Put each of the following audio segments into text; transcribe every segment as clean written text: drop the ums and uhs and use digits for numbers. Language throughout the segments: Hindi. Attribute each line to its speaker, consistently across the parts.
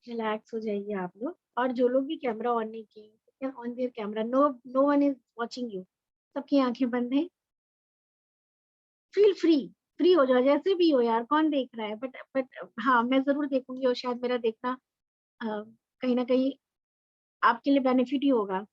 Speaker 1: रिलैक्स हो जाइए आप लोग। और जो लोग भी कैमरा ऑन नहीं किए, on there camera, no no one is watching you, सबकी आंखें बंद हैं। फील फ्री, फ्री हो जाओ जैसे भी हो यार, कौन देख रहा है। बट हाँ, मैं जरूर देखूंगी और शायद मेरा देखना कहीं ना कहीं आपके लिए बेनिफिट ही होगा।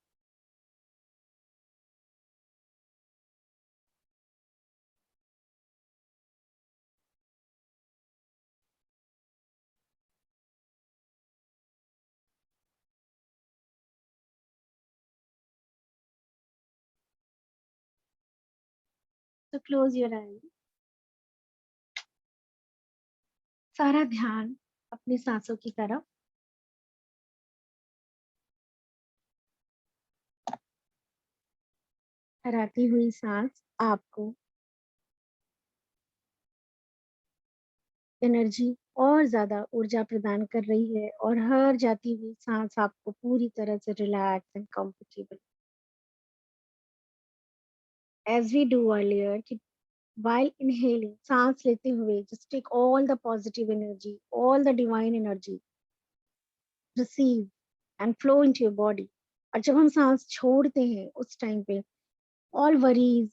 Speaker 1: तो क्लोज योर आई, सारा ध्यान अपनी सांसों की तरफ। हराती हुई सांस आपको एनर्जी और ज्यादा ऊर्जा प्रदान कर रही है, और हर जाती हुई सांस आपको पूरी तरह से relax and comfortable. As we do earlier कि while inhaling, सांस लेते हुए just take all the positive energy, all the divine energy, receive and flow into your body। और जब हम सांस छोड़ते हैं उस टाइम पे all worries,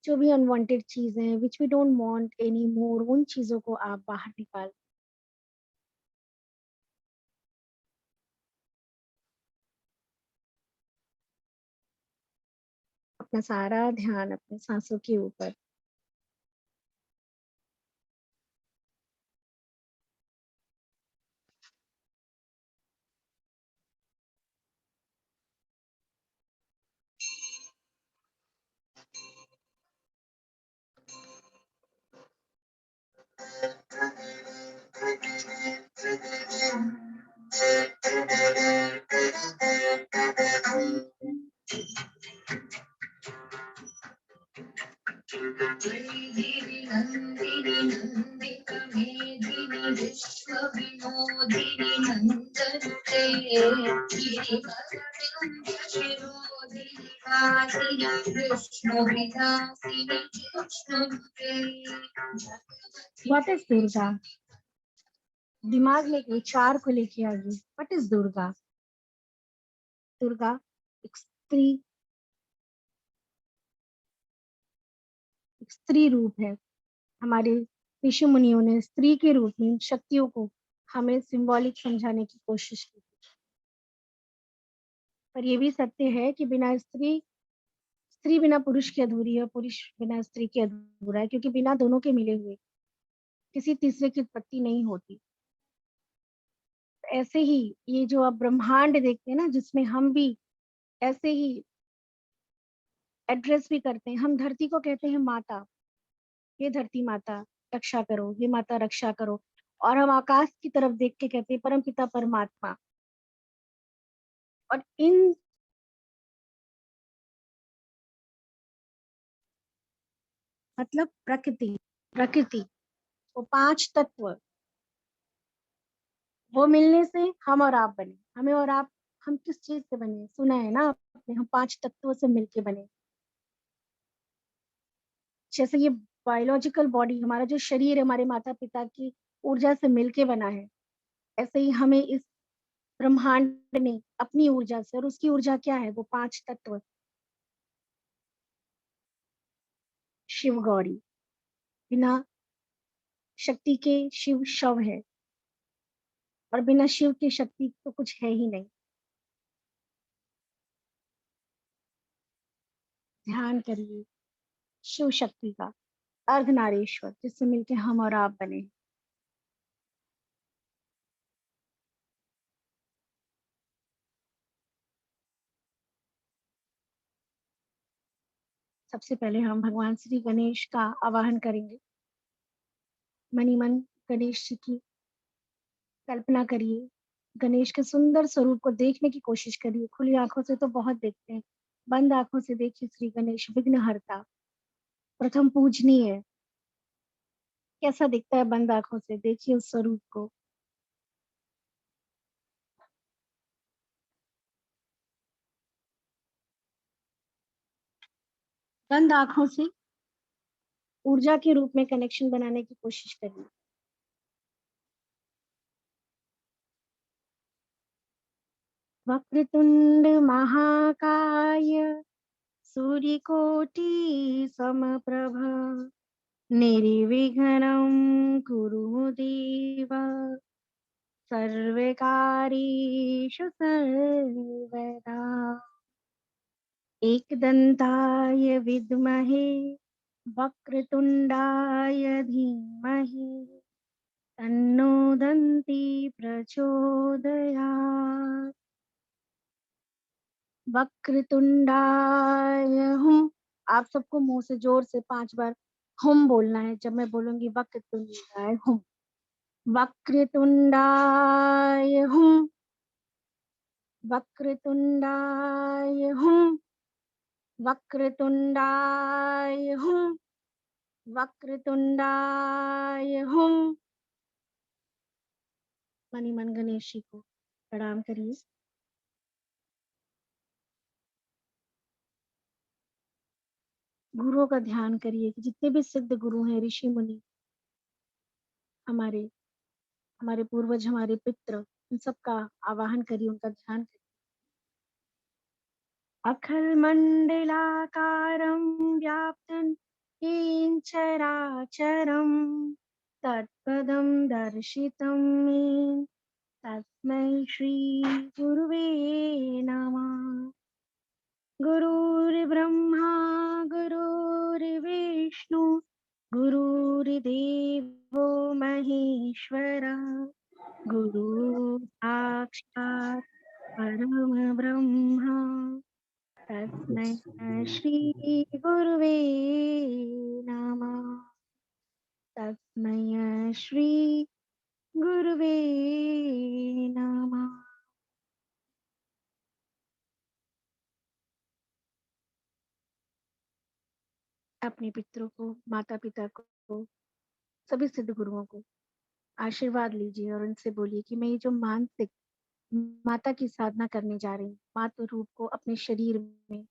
Speaker 1: जो भी अनवांटेड चीजें हैं which we don't want anymore, उन चीजों को आप बाहर निकाल। अपना सारा ध्यान अपने सांसों के ऊपर।
Speaker 2: नंदिनी नंदित मेदिनी विश्व विनोदिनी नंदनुते गिरिवरदं शिरोधिनि वासिनि विष्णु विलासिनि जिष्णुते। What is Durga? दिमाग में एक विचार को लेके आइए। What is Durga? दुर्गा एक स्त्री रूप है। हमारे ऋषि मुनियों ने स्त्री के रूप में इन शक्तियों को हमें सिंबॉलिक समझाने की कोशिश की। पर यह भी सत्य है कि बिना स्त्री, स्त्री बिना पुरुष की अधूरी है, पुरुष बिना स्त्री की अधूरा है, क्योंकि बिना दोनों के मिले हुए किसी तीसरे की उत्पत्ति नहीं होती। ऐसे ही ये जो आप ब्रह्मांड देखते हैं ना, जिसमें हम भी ऐसे ही एड्रेस भी करते हैं। हम धरती को कहते हैं माता, ये धरती माता रक्षा करो, ये माता रक्षा करो। और हम आकाश की तरफ देख के कहते हैं परम पिता परमात्मा। और इन मतलब प्रकृति, प्रकृति वो पांच तत्व, वो मिलने से हम और आप बने। हमें और आप, हम किस चीज से बने सुना है ना आपने, हम पांच तत्वों से मिलके बने। जैसे ये बायोलॉजिकल बॉडी, हमारा जो शरीर है हमारे माता पिता की ऊर्जा से मिलके बना है, ऐसे ही हमें इस ब्रह्मांड ने अपनी ऊर्जा से, और उसकी ऊर्जा क्या है, वो पांच तत्व। शिव गौरी, बिना शक्ति के शिव शव है, और बिना शिव की शक्ति तो कुछ है ही नहीं। ध्यान करिए शिव शक्ति का, अर्धनारीश्वर, जिससे मिलके हम और आप बने। सबसे पहले हम भगवान श्री गणेश का आवाहन करेंगे। मनी मन गणेश जी की कल्पना करिए। गणेश के सुंदर स्वरूप को देखने की कोशिश करिए। खुली आंखों से तो बहुत देखते हैं, बंद आंखों से देखिए श्री गणेश विघ्नहर्ता, प्रथम पूजनीय। कैसा दिखता है बंद आंखों से, देखिए उस स्वरूप को। बंद आंखों से ऊर्जा के रूप में कनेक्शन बनाने की कोशिश करिए।
Speaker 1: वक्रतुंड महाकाय सूर्यकोटि समप्रभ निर्विघ्नं कुरु देव सर्वकार्येषु सर्वदा। एकदन्ताय विद्महे वक्रतुण्डाय धीमहि तन्नो दन्ति प्रचोदयात्। वक्रतुंडाय हुम। आप सबको मुंह से जोर से 5 बार हुम बोलना है। जब मैं बोलूंगी वक्रतुंडाय हुम, वक्रतुंडाय हुम, वक्रतुंडाय हुम, वक्रतुंडाय हुम, वक्रतुंडाय हुम। मणिमन गणेश जी को प्रणाम करिए। गुरुओं का ध्यान करिए कि जितने भी सिद्ध गुरु हैं, ऋषि मुनि, हमारे हमारे पूर्वज, हमारे पितृ, उन सबका आवाहन करिए, उनका ध्यान करिए। अखिल मंडलाकारं व्याप्तं येन चराचरं तत्पदं दर्शितं येन तस्मै श्री गुरुवे नमः। गुरुर्ब्रह्मा गुरुर्विष्णु गुरुर्देवो महेश्वरः गुरु साक्षात् परमब्रह्म तस्मै श्री गुरुवे नमः। तस्मै श्री गुरुवे नमः। अपने पितरों को, माता पिता को, सभी सिद्ध गुरुओं को आशीर्वाद लीजिए और उनसे बोलिए कि मैं ये जो मानसिक माता की साधना करने जा रही हूँ, मातृ रूप को अपने शरीर में,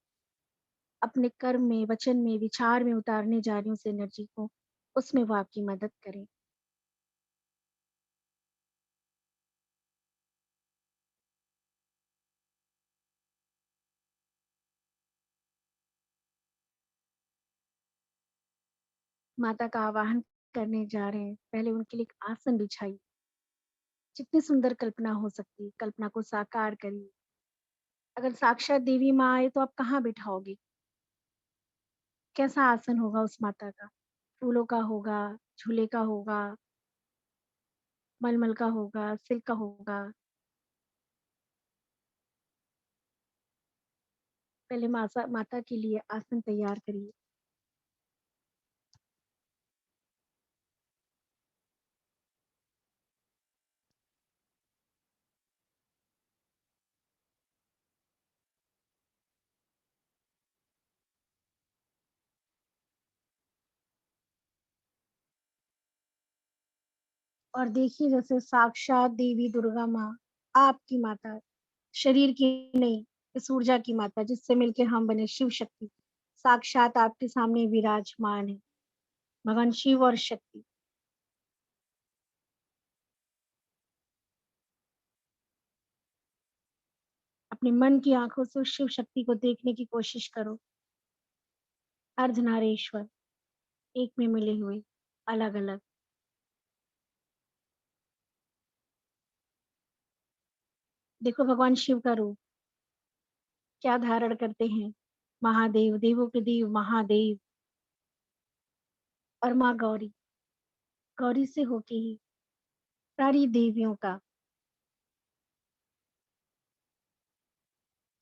Speaker 1: अपने कर्म में, वचन में, विचार में उतारने जा रही हूँ, उस एनर्जी को, उसमें वो आपकी मदद करें। माता का आवाहन करने जा रहे हैं। पहले उनके लिए एक आसन बिछाइए। जितनी सुंदर कल्पना हो सकती है, कल्पना को साकार करिए। अगर साक्षात देवी माँ आए तो आप कहाँ बिठाओगे? कैसा आसन होगा उस माता का? फूलों का होगा, झूले का होगा, मलमल का होगा, सिल्क का होगा। पहले माता के लिए आसन तैयार करिए। और देखिए जैसे साक्षात देवी दुर्गा माँ, आपकी माता, शरीर की नहीं, इस ऊर्जा की माता जिससे मिलके हम बने शिव शक्ति, साक्षात आपके सामने विराजमान है। भगवान शिव और शक्ति। अपने मन की आंखों से उस शिव शक्ति को देखने की कोशिश करो। अर्धनारेश्वर, एक में मिले हुए, अलग अलग। देखो भगवान शिव का रूप क्या धारण करते हैं। महादेव, देवों के देव महादेव, और माँ गौरी, गौरी से होके ही सारी देवियों का,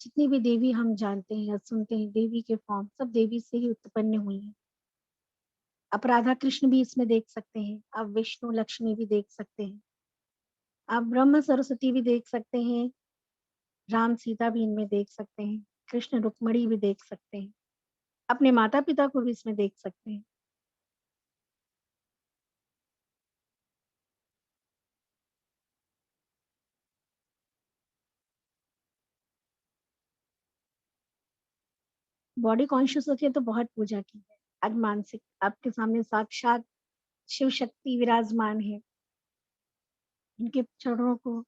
Speaker 1: जितनी भी देवी हम जानते हैं या सुनते हैं, देवी के फॉर्म सब देवी से ही उत्पन्न हुई हैं। आप राधा कृष्ण भी इसमें देख सकते हैं, आप विष्णु लक्ष्मी भी देख सकते हैं, आप ब्रह्म सरस्वती भी देख सकते हैं, राम सीता भी इनमें देख सकते हैं, कृष्ण रुक्मणी भी देख सकते हैं, अपने माता पिता को भी इसमें देख सकते हैं। बॉडी कॉन्शियस होती है तो बहुत पूजा की है। आज मानसिक आपके सामने साक्षात शिव शक्ति विराजमान है। इनके चरणों को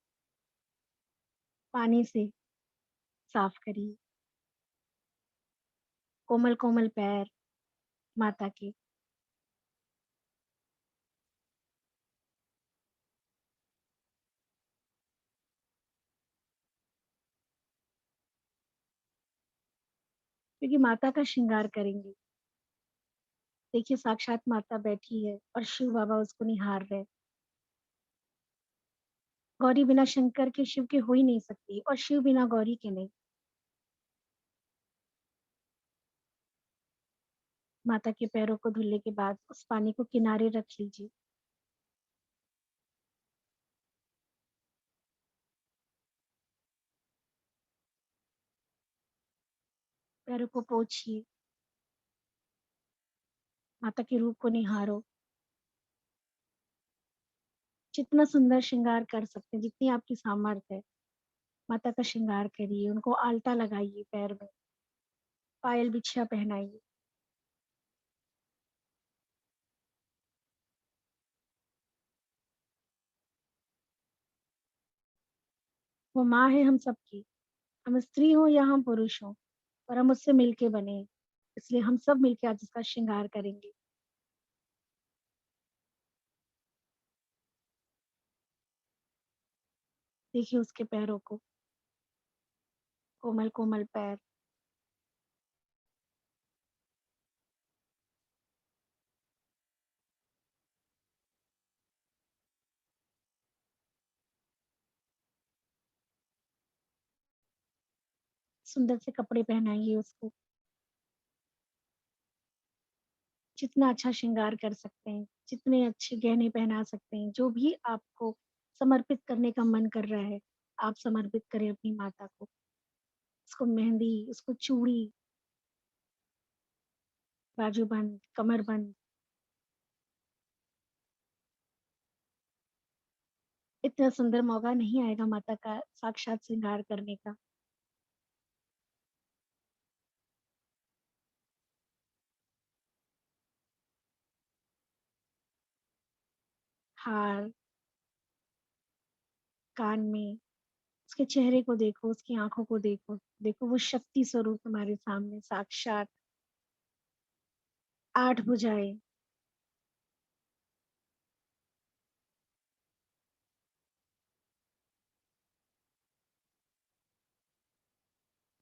Speaker 1: पानी से
Speaker 2: साफ करिए। कोमल कोमल पैर माता के, क्योंकि माता का श्रृंगार करेंगे। देखिए साक्षात माता बैठी है और शिव बाबा उसको निहार रहे। गौरी बिना शंकर के शिव के हो ही नहीं सकती और शिव बिना गौरी के नहीं। माता के पैरों को धुलने के बाद उस पानी को किनारे रख लीजिए। पैरों को पोंछिए। माता के रूप को निहारो। जितना सुंदर श्रृंगार कर सकते हैं, जितनी आपकी सामर्थ्य है, माता का श्रृंगार करिए। उनको आलता लगाइए पैर में, पायल बिछिया पहनाइए। वो माँ है हम सबकी। हम स्त्री हो या हम पुरुष हो, पर हम उससे मिलके बने हैं। इसलिए हम सब मिलके आज इसका श्रृंगार करेंगे। देखिए उसके पैरों को, कोमल कोमल पैर। सुंदर से कपड़े पहनाइए उसको। जितना अच्छा श्रृंगार कर सकते हैं, जितने अच्छे गहने पहना सकते हैं, जो भी आपको समर्पित करने का मन कर रहा है, आप समर्पित करें अपनी माता को। उसको मेहंदी, उसको चूड़ी, बाजूबंद, कमरबंद। इतना सुंदर मौका नहीं आएगा माता का साक्षात श्रृंगार करने का। हार, कान में, उसके चेहरे को देखो, उसकी आंखों को देखो। देखो वो शक्ति स्वरूप हमारे सामने साक्षात। 8 भुजाएं।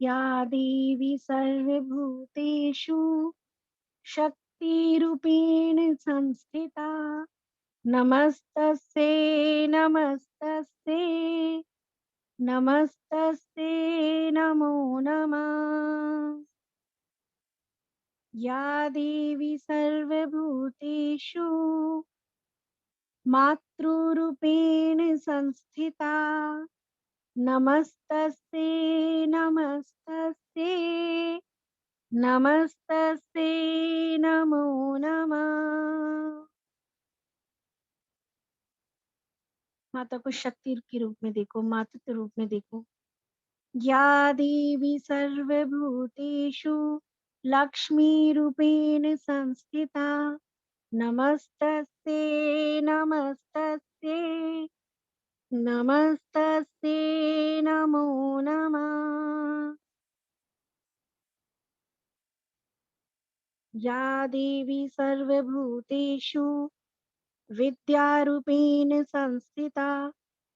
Speaker 2: या देवी सर्वभूतेषु शक्तिरूपेण संस्थिता। नमस्तस्यै नमस्तस्यै नमस्तस्यै नमो नमः। या देवी सर्वभूतेषु मातृरूपेण संस्थिता। नमस्तस्यै नमस्तस्यै नमस्तस्यै नमो नमः। माता को शक्ति के रूप में देखो, मातृ के रूप में देखो। या देवी सर्वभूतेषु लक्ष्मीरूपेण संस्थिता। नमस्तस्यै नमस्तस्यै नमस्तस्यै नमो नमः। या देवी सर्वभूतेषु विद्यारूपेण संस्थिता।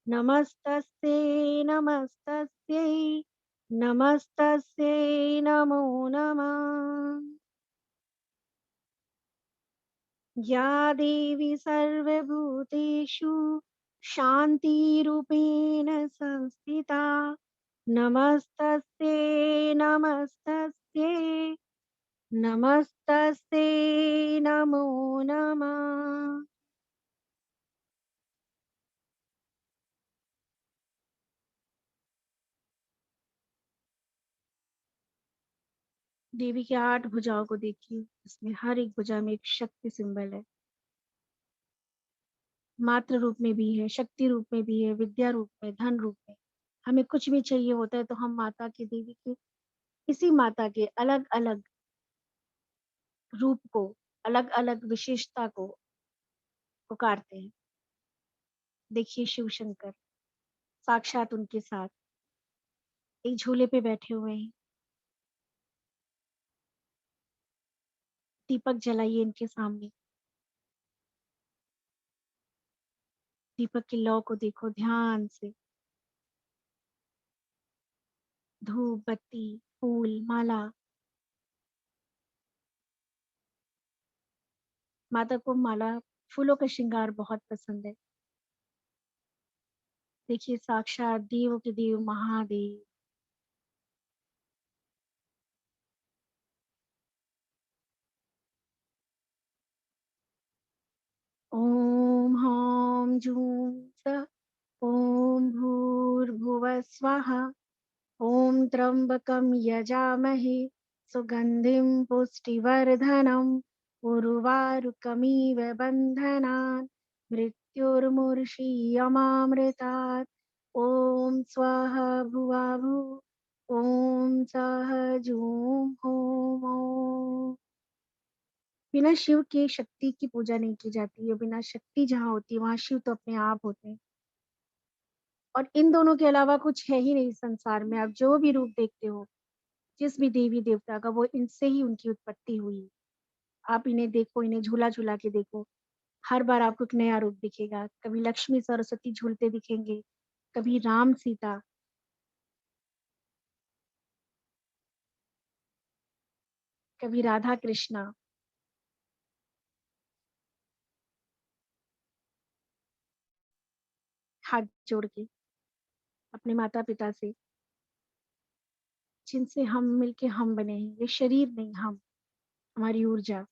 Speaker 2: नमस्तस्यै नमस्तस्यै नमस्तस्यै नमो नमः। या देवी सर्वभूतेषु शान्तिरूपेण संस्थिता। नमस्तस्यै नमस्तस्यै नमस्तस्यै नमो नमः। देवी की 8 भुजाओं को देखिए, इसमें हर एक भुजा में एक शक्ति सिंबल है। मातृ रूप में भी है, शक्ति रूप में भी है, विद्या रूप में, धन रूप में। हमें कुछ भी चाहिए होता है तो हम माता की, देवी के, इसी माता के अलग अलग रूप को, अलग अलग विशेषता को पुकारते हैं। देखिए शिव शंकर साक्षात उनके साथ। एक झूले पे बैठे हुए हैं। दीपक जलाइए इनके सामने। दीपक की लौ को देखो ध्यान से। धूप, बत्ती, फूल, माला। माता को माला, फूलों का श्रृंगार बहुत पसंद है। देखिए साक्षात देवों के देव महादेव। ओम ह्रां जूं सः ॐ भूर्भुवः स्वः। ॐ त्र्यंबकं यजामहे सुगन्धिं पुष्टिवर्धनम् उर्वारुकमिव बन्धनान् मृत्युर्मुर्षीयमामृतात्। ॐ स्वः भुवा भुः ॐ सः जूं होम ॐ। बिना शिव के शक्ति की पूजा नहीं की जाती है। बिना शक्ति जहाँ होती है वहाँ शिव तो अपने आप होते हैं। और इन दोनों के अलावा कुछ है ही नहीं संसार में। आप जो भी रूप देखते हो, जिस भी देवी देवता का, वो इनसे ही उनकी उत्पत्ति हुई। आप इन्हें देखो, इन्हें झूला झूला के देखो, हर बार आपको एक नया रूप दिखेगा। कभी लक्ष्मी सरस्वती झूलते दिखेंगे, कभी राम सीता, कभी राधा कृष्णा। हाथ जोड़ के अपने माता पिता से, जिनसे हम मिलके हम बने हैं। ये शरीर नहीं, हम, हमारी ऊर्जा।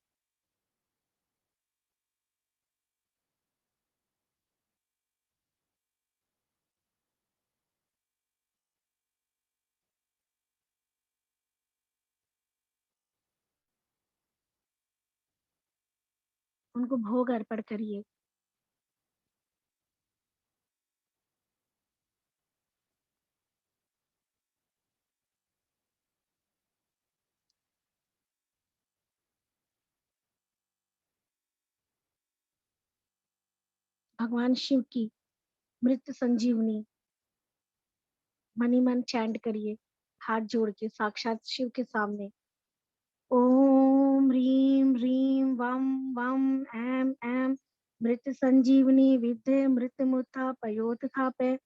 Speaker 2: उनको भोग अर्पण करिए। भगवान शिव की मृत संजीवनी मन ही मन चैंट करिए, हाथ जोड़ के साक्षात शिव के सामने। ओम ह्रीं ह्रीं वम वम ऐं ऐं मृत संजीवनी विद्ये मृत्युमुत्था पयोतथापय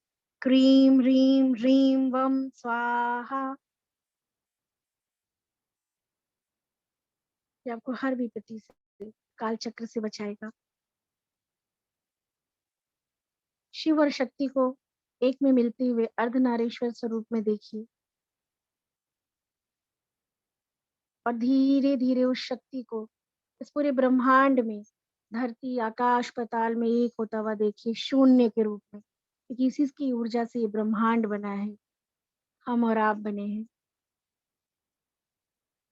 Speaker 2: क्रीं ह्रीं ह्रीं वम स्वाहा। ये आपको हर विपत्ति से, काल चक्र से बचाएगा। शिव और शक्ति को एक में मिलते हुए अर्धनारीश्वर स्वरूप में देखिए, और धीरे धीरे उस शक्ति को इस पूरे ब्रह्मांड में, धरती आकाश पाताल में एक होता हुआ देखिए, शून्य के रूप में। क्योंकि इसी की ऊर्जा से ये ब्रह्मांड बना है, हम और आप बने हैं।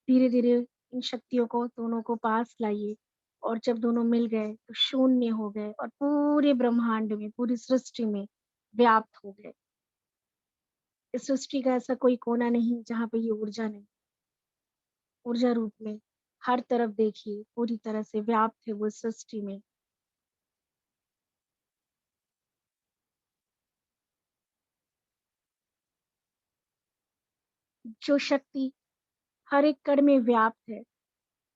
Speaker 2: धीरे धीरे इन शक्तियों को, दोनों को पास लाइए, और जब दोनों मिल गए तो शून्य हो गए और पूरे ब्रह्मांड में, पूरी सृष्टि में व्याप्त हो गए। इस सृष्टि का ऐसा कोई कोना नहीं जहाँ पे ये ऊर्जा नहीं, ऊर्जा रूप में हर तरफ देखिए, पूरी तरह से व्याप्त है वो सृष्टि में। जो शक्ति हर एक कण में व्याप्त है,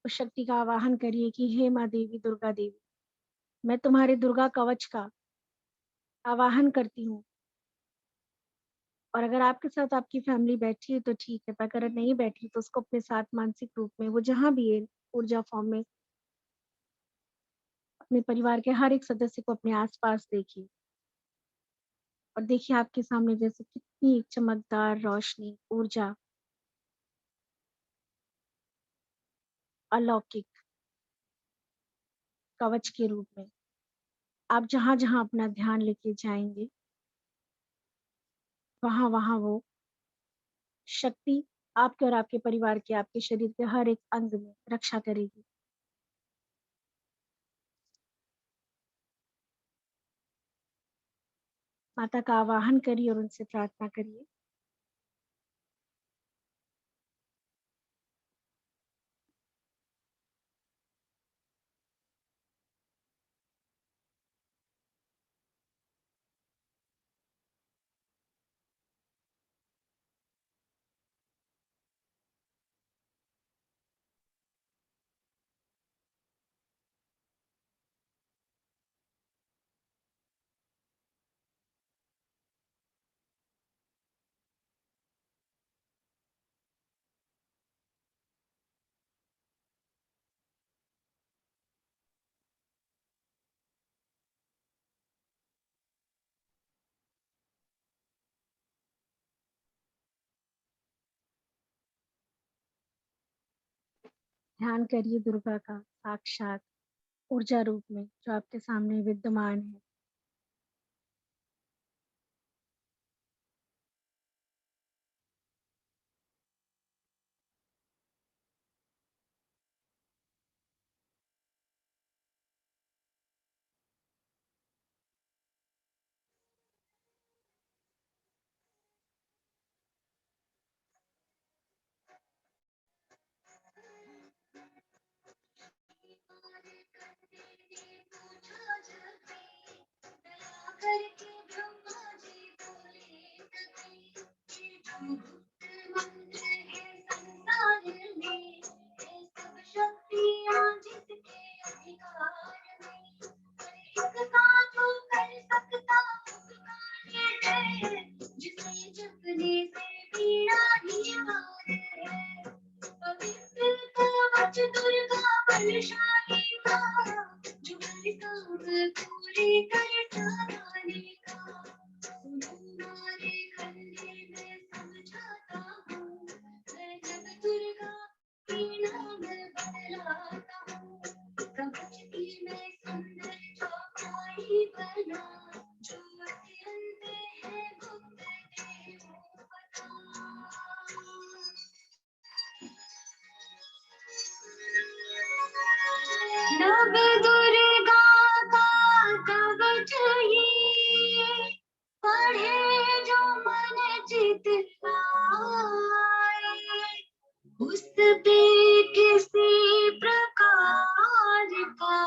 Speaker 2: उस शक्ति का आवाहन करिए कि हे माँ देवी दुर्गा देवी, मैं तुम्हारे दुर्गा कवच का आवाहन करती हूँ। और अगर आपके साथ आपकी फैमिली बैठी है तो ठीक है, पर अगर नहीं बैठी तो उसको अपने साथ मानसिक रूप में, वो जहाँ भी है ऊर्जा फॉर्म में, अपने परिवार के हर एक सदस्य को अपने आसपास देखिए, और देखिए आपके सामने जैसे कितनी एक चमकदार रोशनी, ऊर्जा, अलौकिक कवच के रूप में। आप जहां जहां अपना ध्यान लेके जाएंगे, वहां वहां वो शक्ति आपके और आपके परिवार के, आपके शरीर के हर एक अंग में रक्षा करेगी। माता का आवाहन करिए और उनसे प्रार्थना करिए।
Speaker 1: ध्यान करिए दुर्गा का साक्षात ऊर्जा रूप में जो आपके सामने विद्यमान है।
Speaker 2: नव दुर्गा का कवच ये पढ़े जो मन चित लाए, उस पे किसी प्रकार का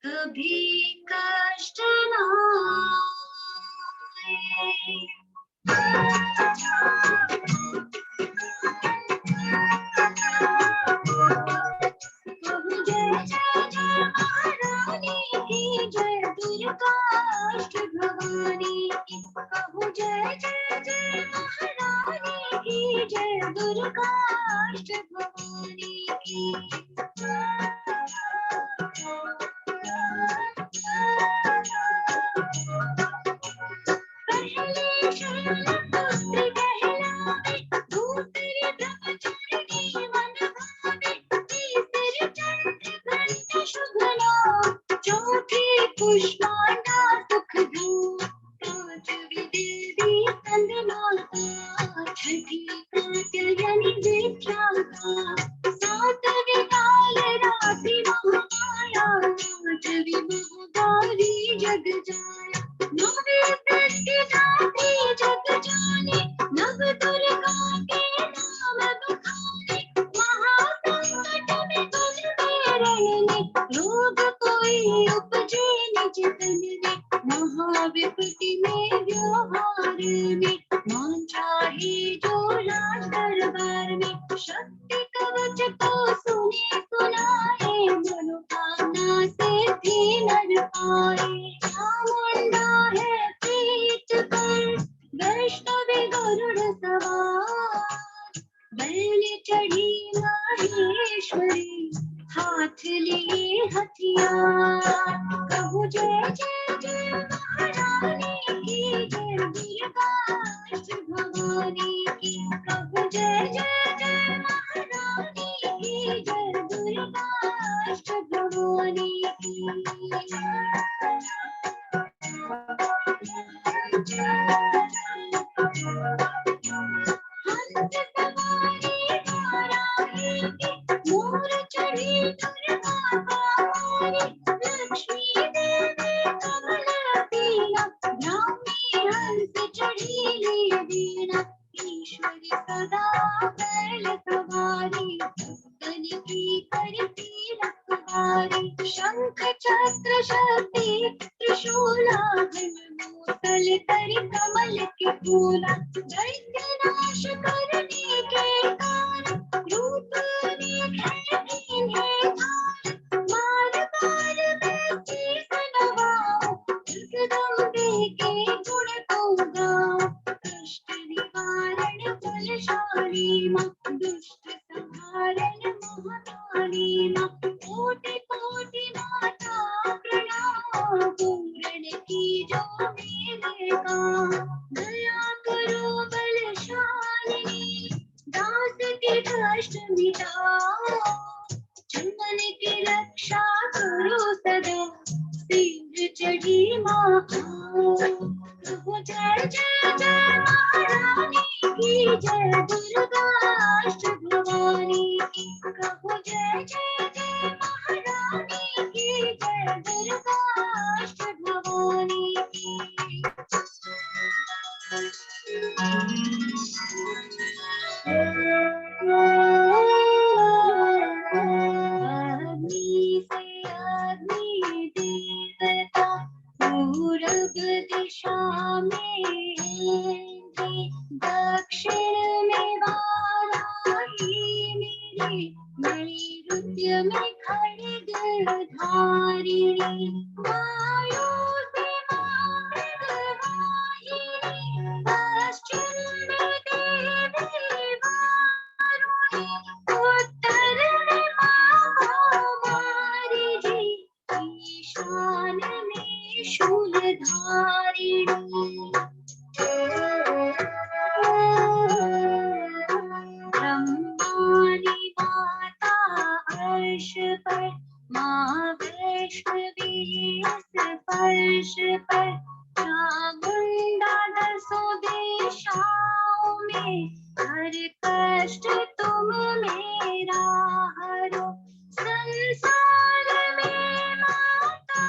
Speaker 2: कभी कष्ट न प्रभु जय जय जय महारानी की जय दुर्गा अष्ट भवानी की। प्रभु जय जय जय महारानी की जय दुर्गा अष्ट भवानी की। पहले शैलपुत्री कहलावे, दूसरी ब्रह्मचारिणी मन भावे, तीसरी चंद्रघंटा शुभ नाम, चौथी पुष्पांडा सुखधाम, पांचवी देवी स्कंदमाता, छठी कात्यायनी विख्याता, सातवीं कालरात्रि महामाया, आठवीं महागौरी जग जाया, नौवीं सृष्टि धात्री जग जाने, नव दुर्गा के नाम बखाने, महासंकट में तुझ में रहने, रोग कोई उपजे निज तन में, महाविपत्ति में व्यवहार में, मान चाहे जो राज दरबार में, शक्ति कवच को सुने सुनाए, मनोकामना से भी नर पाए। चामुंडा है प्रीत कर, वैष्णवी गरुड़ सवार, बैल चढ़ी माहेश्वरी, हाथ लिए हथियार। प्रभु जय जय जय महारानी की जय दुर्गा अष्ट भवानी की। प्रभु जय जय जय महारानी की जय दुर्गा अष्ट भवानी की। हंस सवारी वाराही की, मोर चढ़ी दुर्गा कुमारी, लक्ष्मी देवी कमल पीला, ब्राह्मी हंस चढ़ी ले वीणा, ईश्वरी सदा बैल सवारी, भक्तन की करती रखवारी, शंख चक्र शक्ति त्रिशूलाधर, मूसल कर कमल के फूला, दैत्य नाश करने के कारण, रूप अनेक है इन्हें धार, मार मार में शीस नवाओ, जगदम्बे के गुण को गाओ, कष्ट निवारण बलशाली मां, दुष्ट संहारण महाकाली मां, कोटि कोटि माता प्रणाम, पूर्ण की जो मेरे काम, दया करो बलशालिनी,
Speaker 3: प्रभु जय जय जय महारानी की जय, दुर्गा अष्टभुजानी की। प्रभु जय जय जय महारानी की जय, दुर्गा अष्टभुजानी की। अग्नि से अग्नि देवता पूरब दिशा में थी, दक्षिण में वाराही मेरी, नैऋत्य में खड्ग धारिणी, वायु से माँ मृगवाहिनी, पश्चिम में देवी वारुणी, उत्तर में माँ कौमारी जी, ईशान में शूलधारिणी। ब्रह्मानी माता अर्श पर, माँ वैष्णवी फर्श पर, चामुंडा दसों दिशाओं में, हर कष्ट तुम मेरा हरो, संसार में माता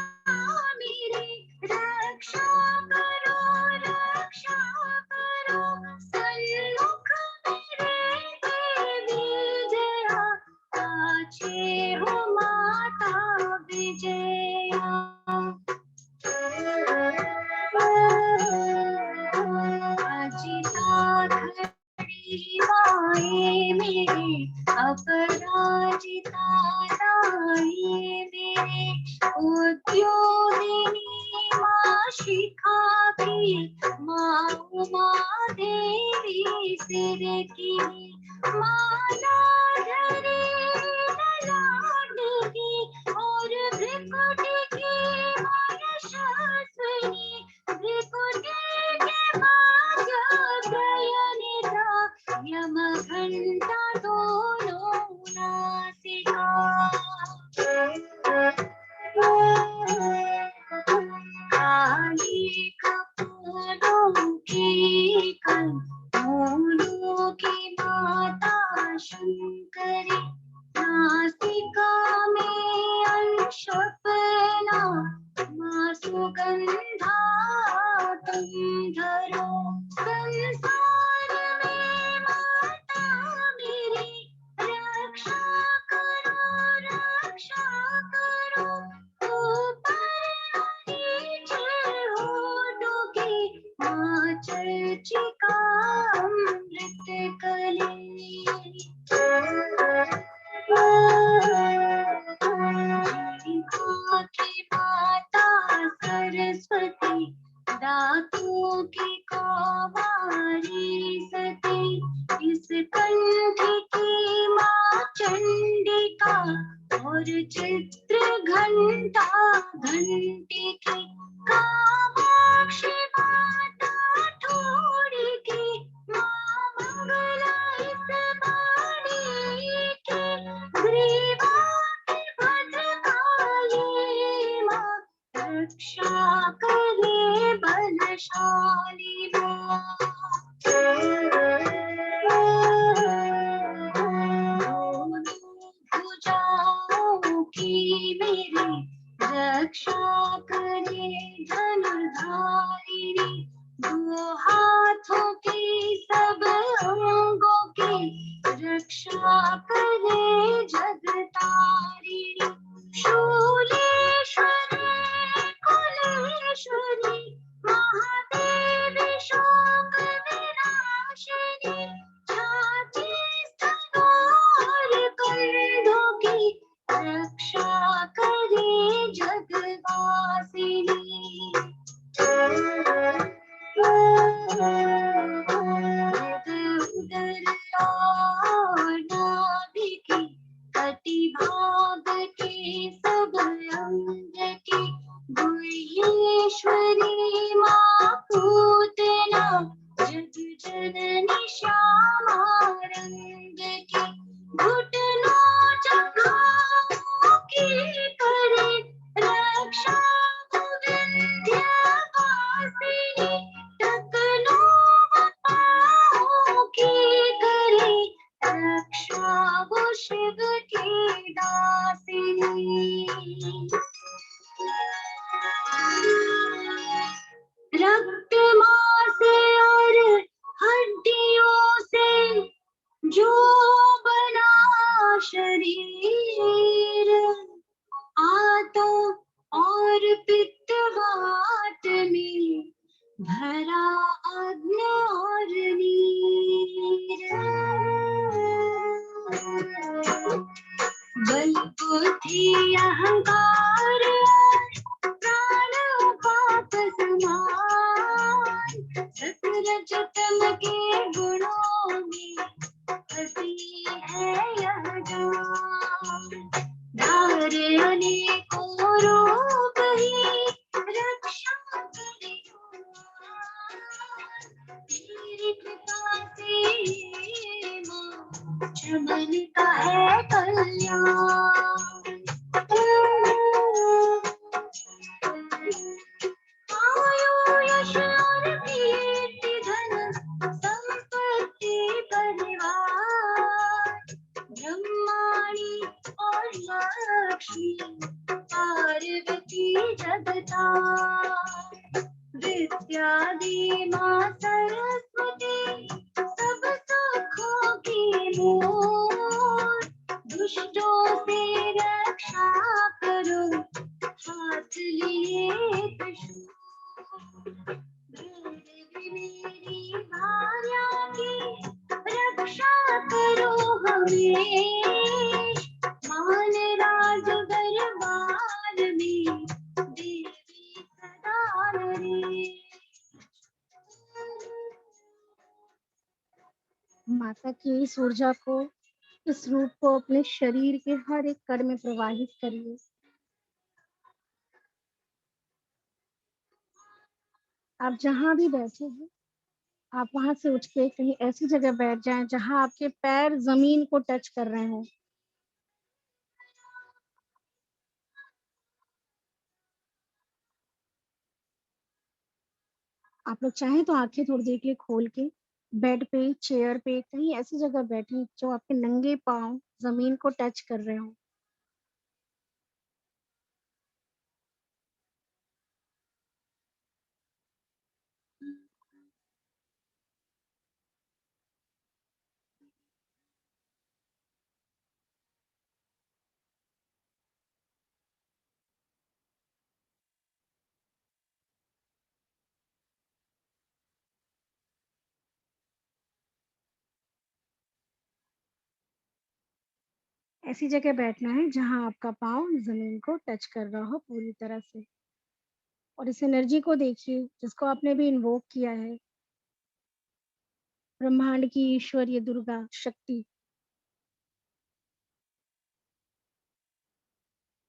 Speaker 3: मेरी, रक्षा करो सन्मुख मेरे देवी जया, पाछे हो माता विजया। अजिता खड़ी माए मेरे, अपराजिता दाए मेरे, उद्योगिनी माँ शिखा की, माँ उमा देवी सिर की, माला धरे ललाट की, और भृकुटी की माँ यशस्विनी, भृकुटी के भाग्य गयनिता, यम घंटा दोनों नासिका। काली कपूरों की कल, फूलों की माता शंकरी, नासिका में अंशपना, माँ सुगंधा तुम धरो, संसार में माता मेरी, रक्षा करो ऊपर नीचे होठों की, माँ चर्चिका अमृत कली। जीवा की माता सरस्वती, दातों की कौमारी सती, इस कंठ की माँ चंडिका, और चित्र घंटा घंटी की, कामाक्षी माता ठोड़ी की, माँ मंगला इस बाणी की, ग्रीवा की भद्रकाली माँ, रक्षा करे बलशाली माँ। भुजाओं की मेरी, रक्षा करे धनुधारिणी, दो हाथों की सब अंगों की, रक्षा करे जगतारिणी, शूलेश्वरी कुलेश्वरी, महादेवी शोक विनाशिनी, छाती स्तनों कंधों की, रक्षा करे जगवासिनी। उदर और नाभि की, कटि भाग के सब अंग की, गुह्येश्वरी माँ पूतना, जग जननी श्यामा रंग की, घुटनों जगाओं की करे, रक्षा विंध्याचल भरा अग्नि और नीर, बल बुद्धि अहंकार प्राण पाप समान, सतरज तम के गुणों में फंसी है यह जान। धारे अनेकों रूप ही रक्षा करे तेरी कृपा से मोक्ष बनता है कल्याण। आयु यश और कीर्ति धन संपत्ति परिवार, ब्रह्माणी और लक्ष्मी पार्वती जगता, विद्यादि माँ सरस्वती सब सुखों की मूल, दुष्टों से रक्षा करो हाथ लिए त्रिशूल। भेद भी मेरी भार्या की रक्षा करो हमेश, मान राज दरबार में देवी सदा नरेश।
Speaker 2: माता की इस ऊर्जा को, इस रूप को अपने शरीर के हर एक कण में प्रवाहित करिए। आप जहां भी बैठे हैं, आप वहां से उठ के कहीं ऐसी जगह बैठ जाएं जहां आपके पैर जमीन को टच कर रहे हो। आप लोग चाहें तो आंखें थोड़ी देर के लिए खोल के बेड पे, चेयर पे, कहीं ऐसी जगह बैठे जो आपके नंगे पांव जमीन को टच कर रहे हो। ऐसी जगह बैठना है जहां आपका पाँव जमीन को टच कर रहा हो पूरी तरह से। और इस एनर्जी को देखिए जिसको आपने भी इन्वोक किया है, ब्रह्मांड की ईश्वरीय दुर्गा शक्ति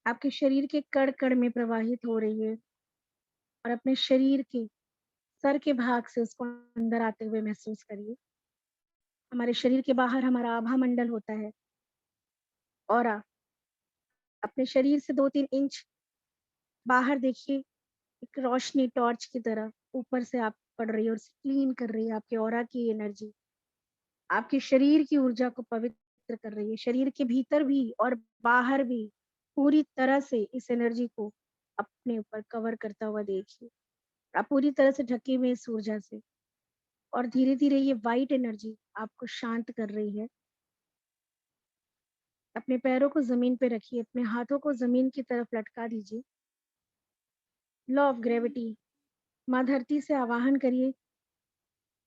Speaker 2: आपके शरीर के कण कण में प्रवाहित हो रही है और अपने शरीर के सर के भाग से उसको अंदर आते हुए महसूस करिए। हमारे शरीर के बाहर हमारा आभा मंडल होता है, ऑरा। अपने शरीर से 2-3 इंच बाहर देखिए, एक रोशनी टॉर्च की तरह ऊपर से आप पड़ रही है और क्लीन कर रही है आपके ऑरा की एनर्जी, आपके शरीर की ऊर्जा को पवित्र कर रही है। शरीर के भीतर भी और बाहर भी पूरी तरह से इस एनर्जी को अपने ऊपर कवर करता हुआ देखिए। आप पूरी तरह से ढके हुए इस ऊर्जा से, और धीरे धीरे ये वाइट एनर्जी आपको शांत कर रही है। अपने पैरों को जमीन पे रखिए, अपने हाथों को जमीन की तरफ लटका दीजिए। लॉ ऑफ ग्रेविटी माँ धरती से आवाहन करिए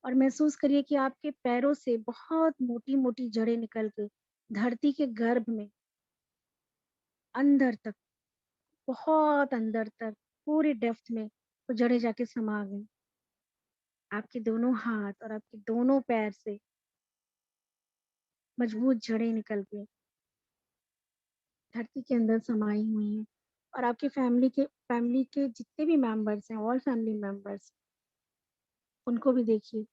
Speaker 2: और महसूस करिए कि आपके पैरों से बहुत मोटी मोटी जड़ें निकल के धरती के गर्भ में अंदर तक, बहुत अंदर तक, पूरी डेप्थ में वो जड़ें जाके समा गई। आपके दोनों हाथ और आपके दोनों पैर से मजबूत जड़ें निकल के धरती के अंदर समाई हुई हैं। और आपकी फैमिली के जितने भी मेंबर्स हैं, ऑल फैमिली मेंबर्स, उनको भी देखिए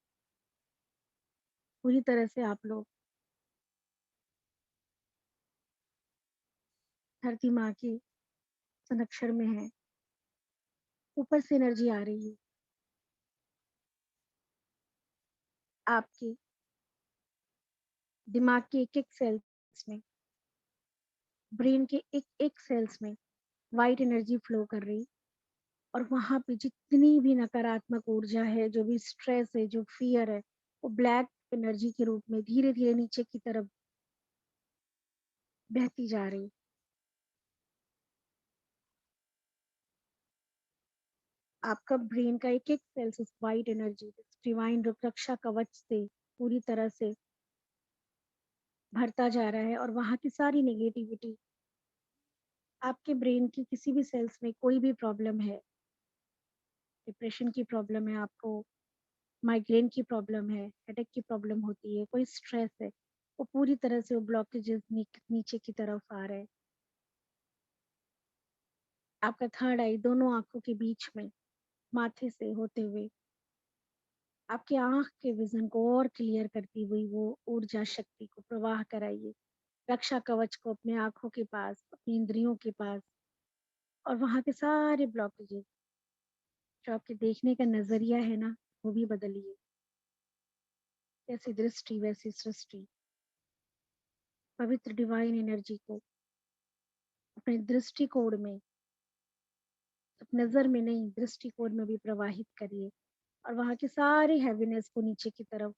Speaker 2: पूरी तरह से आप लोग धरती माँ के संरक्षण में हैं। ऊपर से एनर्जी आ रही है आपके दिमाग के एक एक सेल्स में, ब्रेन के एक एक सेल्स में वाइट एनर्जी फ्लो कर रही। और वहां पे जितनी भी नकारात्मक ऊर्जा है, जो भी स्ट्रेस है, जो फियर है, वो ब्लैक एनर्जी के रूप में धीरे धीरे नीचे की तरफ बहती जा रही।
Speaker 1: आपका ब्रेन का एक एक सेल्स इस वाइट एनर्जी डिवाइन रक्षा कवच से पूरी तरह से भरता जा रहा है, और वहाँ की सारी नेगेटिविटी, आपके ब्रेन की किसी भी सेल्स में कोई भी प्रॉब्लम है, डिप्रेशन की प्रॉब्लम है आपको, माइग्रेन की प्रॉब्लम है, हेडेक की प्रॉब्लम होती है, कोई स्ट्रेस है, वो पूरी तरह से वो ब्लॉकेजेस नीचे की तरफ आ रहे हैं। आपका थर्ड आई दोनों आंखों के बीच में माथे से होते हुए आपकी आंख के विजन को और क्लियर करती हुई वो ऊर्जा शक्ति को प्रवाह कराइए रक्षा कवच को अपने आंखों के पास, अपनी इंद्रियों के पास, और वहाँ के सारे ब्लॉकेजेस, जो आपके देखने का नजरिया है ना, वो भी बदलिए। जैसी दृष्टि वैसी सृष्टि, पवित्र डिवाइन एनर्जी को अपने दृष्टिकोण में, सिर्फ नजर में नहीं, दृष्टिकोण में भी प्रवाहित करिए, और वहाँ की सारी हैवीनेस को नीचे की तरफ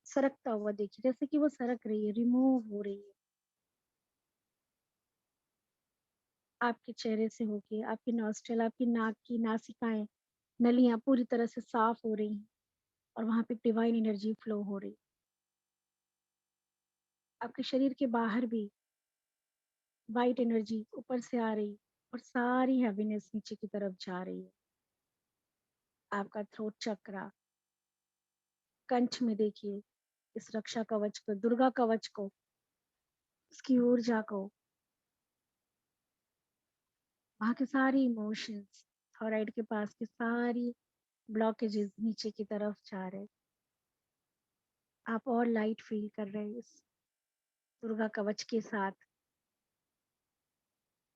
Speaker 1: सरकता हुआ देखिए, जैसे कि वो सरक रही है, रिमूव हो रही है आपके चेहरे से होके। आपकी नॉस्ट्रल, आपकी नाक की नासिकाएं, नलियां पूरी तरह से साफ हो रही हैं, और वहां पे डिवाइन एनर्जी फ्लो हो रही। आपके शरीर के बाहर भी वाइट एनर्जी ऊपर से आ रही, और सारी हैवीनेस नीचे की तरफ जा रही है। आपका थ्रोट चक्रा, कंठ में देखिए इस रक्षा कवच को, दुर्गा कवच को, उसकी ऊर्जा को, वहां के सारी इमोशंस, थॉराइड के पास की सारी ब्लॉकेजेस नीचे की तरफ जा रहे। आप और लाइट फील कर रहे हैं इस दुर्गा कवच के साथ।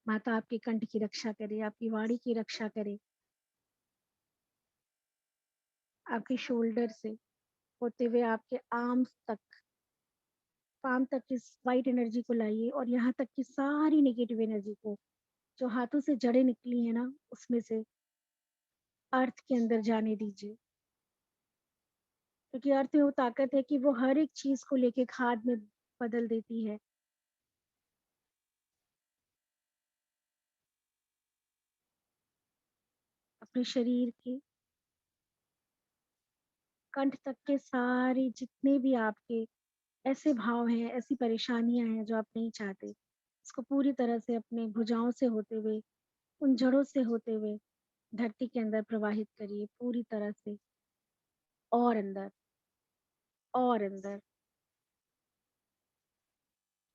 Speaker 1: माता आपके कंठ की रक्षा करे, आपकी वाणी की रक्षा करे, आपके शोल्डर से होते हुए आपके आर्म्स तक, पाम तक इस वाइट एनर्जी को लाइए, और यहाँ तक की सारी नेगेटिव एनर्जी को, जो हाथों से जड़ें निकली है ना, उसमें से अर्थ के अंदर जाने दीजिए। क्योंकि अर्थ में वो ताकत है कि वो हर एक चीज को लेके खाद में बदल देती है। अपने शरीर के कंठ तक के सारे जितने भी आपके ऐसे भाव हैं, ऐसी परेशानियां हैं जो आप नहीं चाहते, इसको पूरी तरह से अपने भुजाओं से होते हुए, उन जड़ों से होते हुए धरती के अंदर प्रवाहित करिए पूरी तरह से, और अंदर, और अंदर।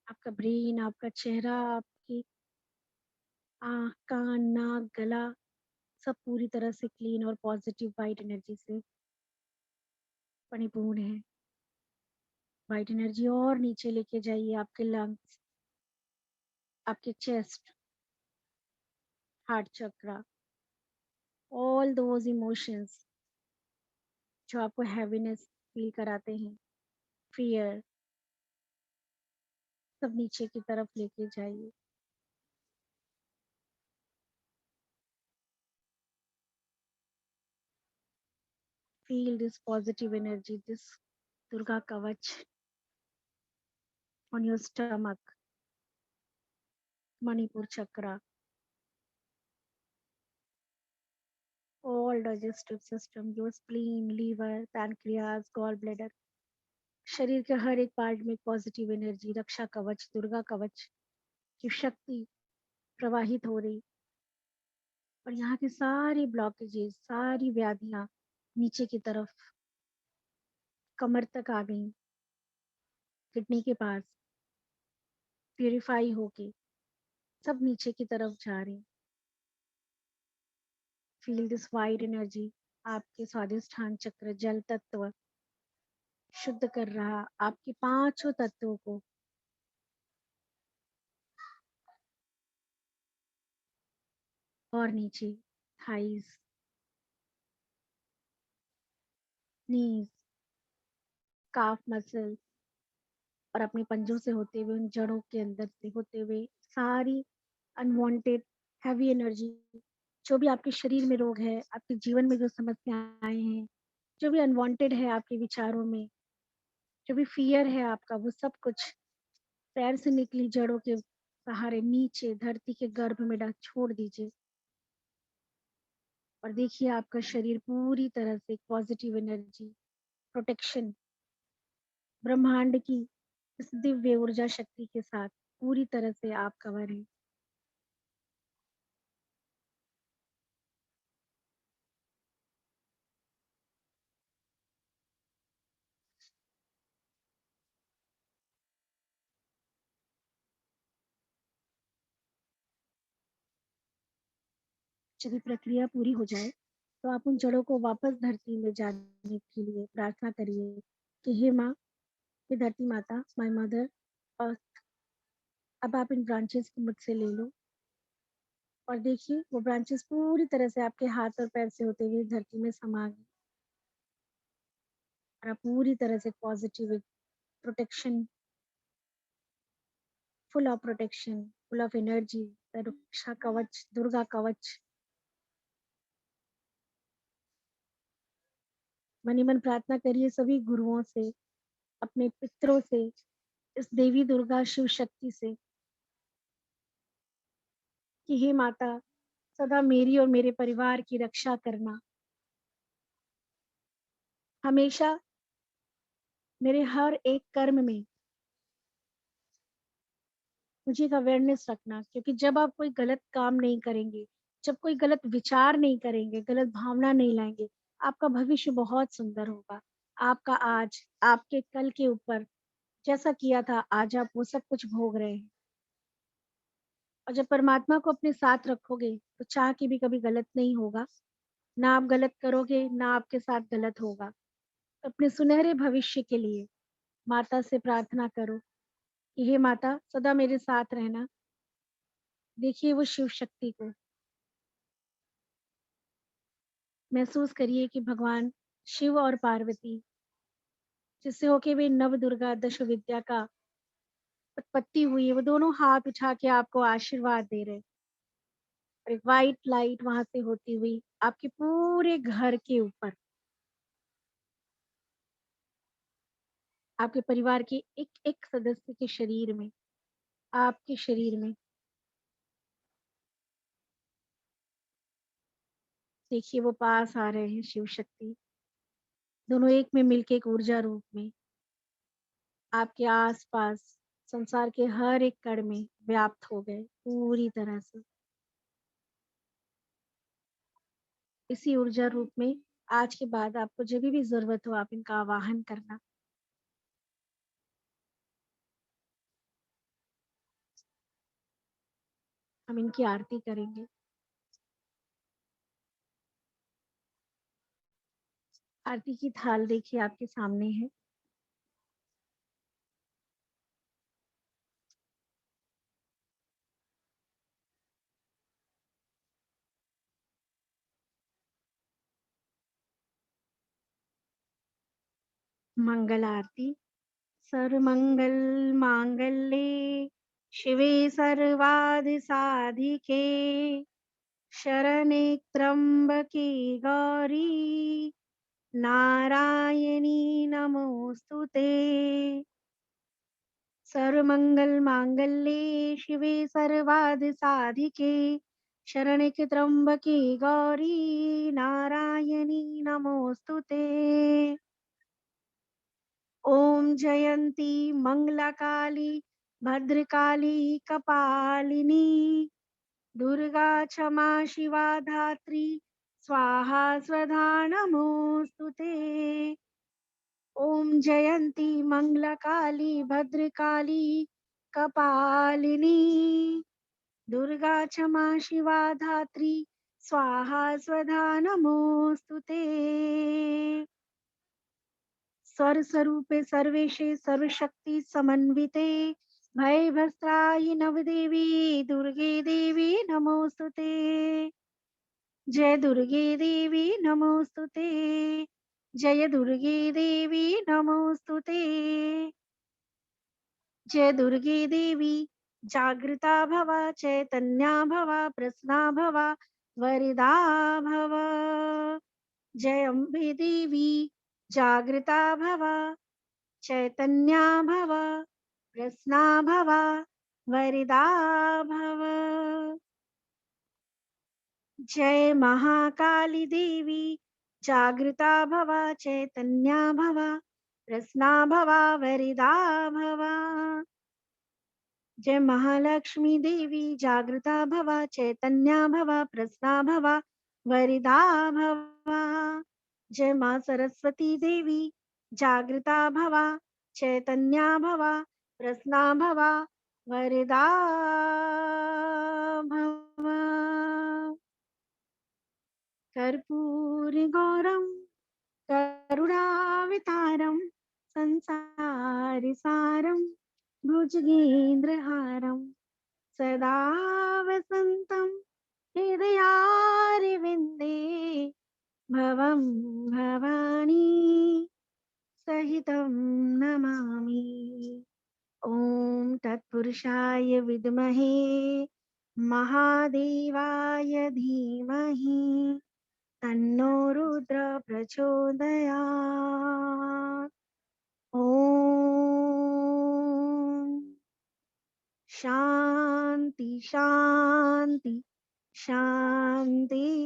Speaker 1: आपका ब्रेन, आपका चेहरा, आपकी आँख, कान, नाक, गला, सब पूरी तरह से क्लीन और पॉजिटिव वाइट एनर्जी से परिपूर्ण है। वाइट एनर्जी और नीचे लेके जाइए आपके लंग्स, आपके chest, heart chakra, all those emotions जो आपको हैवीनेस फील कराते हैं, फियर, सब नीचे की तरफ लेके जाइए। Feel this positive energy, this Durga कवच on your stomach, Manipur chakra, all digestive system, your spleen, liver, pancreas, gallbladder, शरीर के हर एक पार्ट में पॉजिटिव एनर्जी, रक्षा कवच, दुर्गा कवच की शक्ति प्रवाहित हो रही, और यहाँ की सारी ब्लॉकेजेस, सारी व्याधियां नीचे की तरफ कमर तक आ गई, किडनी के पास प्यूरिफाई होके सब नीचे की तरफ जा रही। फील दिस वाइट एनर्जी, आपके स्वादिष्ठान चक्र, जल तत्व शुद्ध कर रहा आपके पांचों तत्वों को, और नीचे थाइस, नीज, काफ मसल, और अपने पंजों से होते हुए, उन जड़ों के अंदर से होते हुए सारी अनवांटेड हैवी एनर्जी, जो भी आपके शरीर में रोग है, आपके जीवन में जो समस्याएं हैं, जो भी अनवांटेड है आपके विचारों में, जो भी फियर है आपका, वो सब कुछ पैर से निकली जड़ों के सहारे नीचे धरती के गर्भ में छोड़ दीजिए। और देखिए आपका शरीर पूरी तरह से पॉजिटिव एनर्जी, प्रोटेक्शन, ब्रह्मांड की इस दिव्य ऊर्जा शक्ति के साथ पूरी तरह से आप कवर हैं। जब ये प्रक्रिया पूरी हो जाए तो आप उन जड़ों को वापस धरती में जाने के लिए प्रार्थना करिए कि हे माँ, हे धरती माता, माय मदर, और अब आप इन ब्रांचेस को मुझसे ले लो। और देखिए वो ब्रांचेस पूरी तरह से आपके हाथ और पैर से होते हुए धरती में समा गई और आप पूरी तरह से positive protection, full of protection, full of energy, रक्षा कवच, दुर्गा कवच। मन ही मन प्रार्थना करिए सभी गुरुओं से, अपने पितरों से, इस देवी दुर्गा शिव शक्ति से कि हे माता, सदा मेरी और मेरे परिवार की रक्षा करना। हमेशा मेरे हर एक कर्म में मुझे एक अवेयरनेस रखना, क्योंकि जब आप कोई गलत काम नहीं करेंगे, जब कोई गलत विचार नहीं करेंगे, गलत भावना नहीं लाएंगे, आपका भविष्य बहुत सुंदर होगा। आपका आज, आपके कल के ऊपर जैसा किया था आज आप वो सब कुछ भोग रहे हैं। और जब परमात्मा को अपने साथ रखोगे तो चाह के भी कभी गलत नहीं होगा। ना आप गलत करोगे, ना आपके साथ गलत होगा। तो अपने सुनहरे भविष्य के लिए माता से प्रार्थना करो कि हे माता, सदा मेरे साथ रहना। देखिए वो शिव शक्ति को महसूस करिए कि भगवान शिव और पार्वती, जिससे होके वे नव दुर्गा दश विद्या का उत्पत्ति हुई है, वो दोनों हाथ उठा के आपको आशीर्वाद दे रहे हैं। और एक व्हाइट लाइट वहां से होती हुई आपके पूरे घर के ऊपर, आपके परिवार के एक एक सदस्य के शरीर में, आपके शरीर में देखिए वो पास आ रहे हैं शिव शक्ति। दोनों एक में मिलके एक ऊर्जा रूप में आपके आसपास संसार के हर एक कण में व्याप्त हो गए पूरी तरह से। इसी ऊर्जा रूप में आज के बाद आपको जब भी जरूरत हो आप इनका आवाहन करना। हम इनकी आरती करेंगे। आरती की थाल देखिए आपके सामने है। मंगल आरती। सर्वमंगल मांगल्ये शिवे सर्वार्थ साधिके शरणे त्र्यंबके गौरी नारायणी नमोस्तुते। सर्वमंगल मांगल्ये शिवे सर्वार्थ साधिके शरणे त्र्यंबके गौरी नारायणी नमोस्तुते। ओम जयंती मंगला काली भद्रकाली कपालिनी दुर्गा क्षमा शिवा धात्री स्वाहा स्वधा नमोस्तुते। ओम जयंती मंगला काली भद्रकाली कपालिनी दुर्गा क्षमा शिवा धात्री स्वाहा स्वधा नमोस्तुते। स्वर स्वरूपे सर्वेशे सर्वशक्ति समन्विते भयभस्त्राय नवदेवी दुर्गे देवी नमोस्तुते। जय दुर्गे देवी नमोस्तुते। जय दुर्गे देवी नमोस्तुते। जय दुर्गे देवी जागृता भव चैतन्या भव प्रसन्ना भव वरदा भव। जय अम्बे देवी जागृता भव चैतन्या भव प्रसन्ना भव वरदा भव।
Speaker 2: जय महाकाली देवी जागृता भव चैतन्या भव प्रसन्ना भव वरदा भव। जय महालक्ष्मी देवी जागृता भव चैतन्या भव प्रसन्ना भव वरदा भव। जय मां सरस्वती देवी जागृता भव चैतन्या भव प्रसन्ना भव वरदा भव। कर्पूरगौरं करुणावतारं संसारसारं भुजगेन्द्रहारं सदा वसन्तं हृदयारविन्दे भवं भवानी सहितं नमामि। ॐ तत्पुरुषाय विद्महे महादेवाय धीमहि तन्नो रुद्र प्रचोदयात्। ॐ शान्ति शान्ति शान्ति।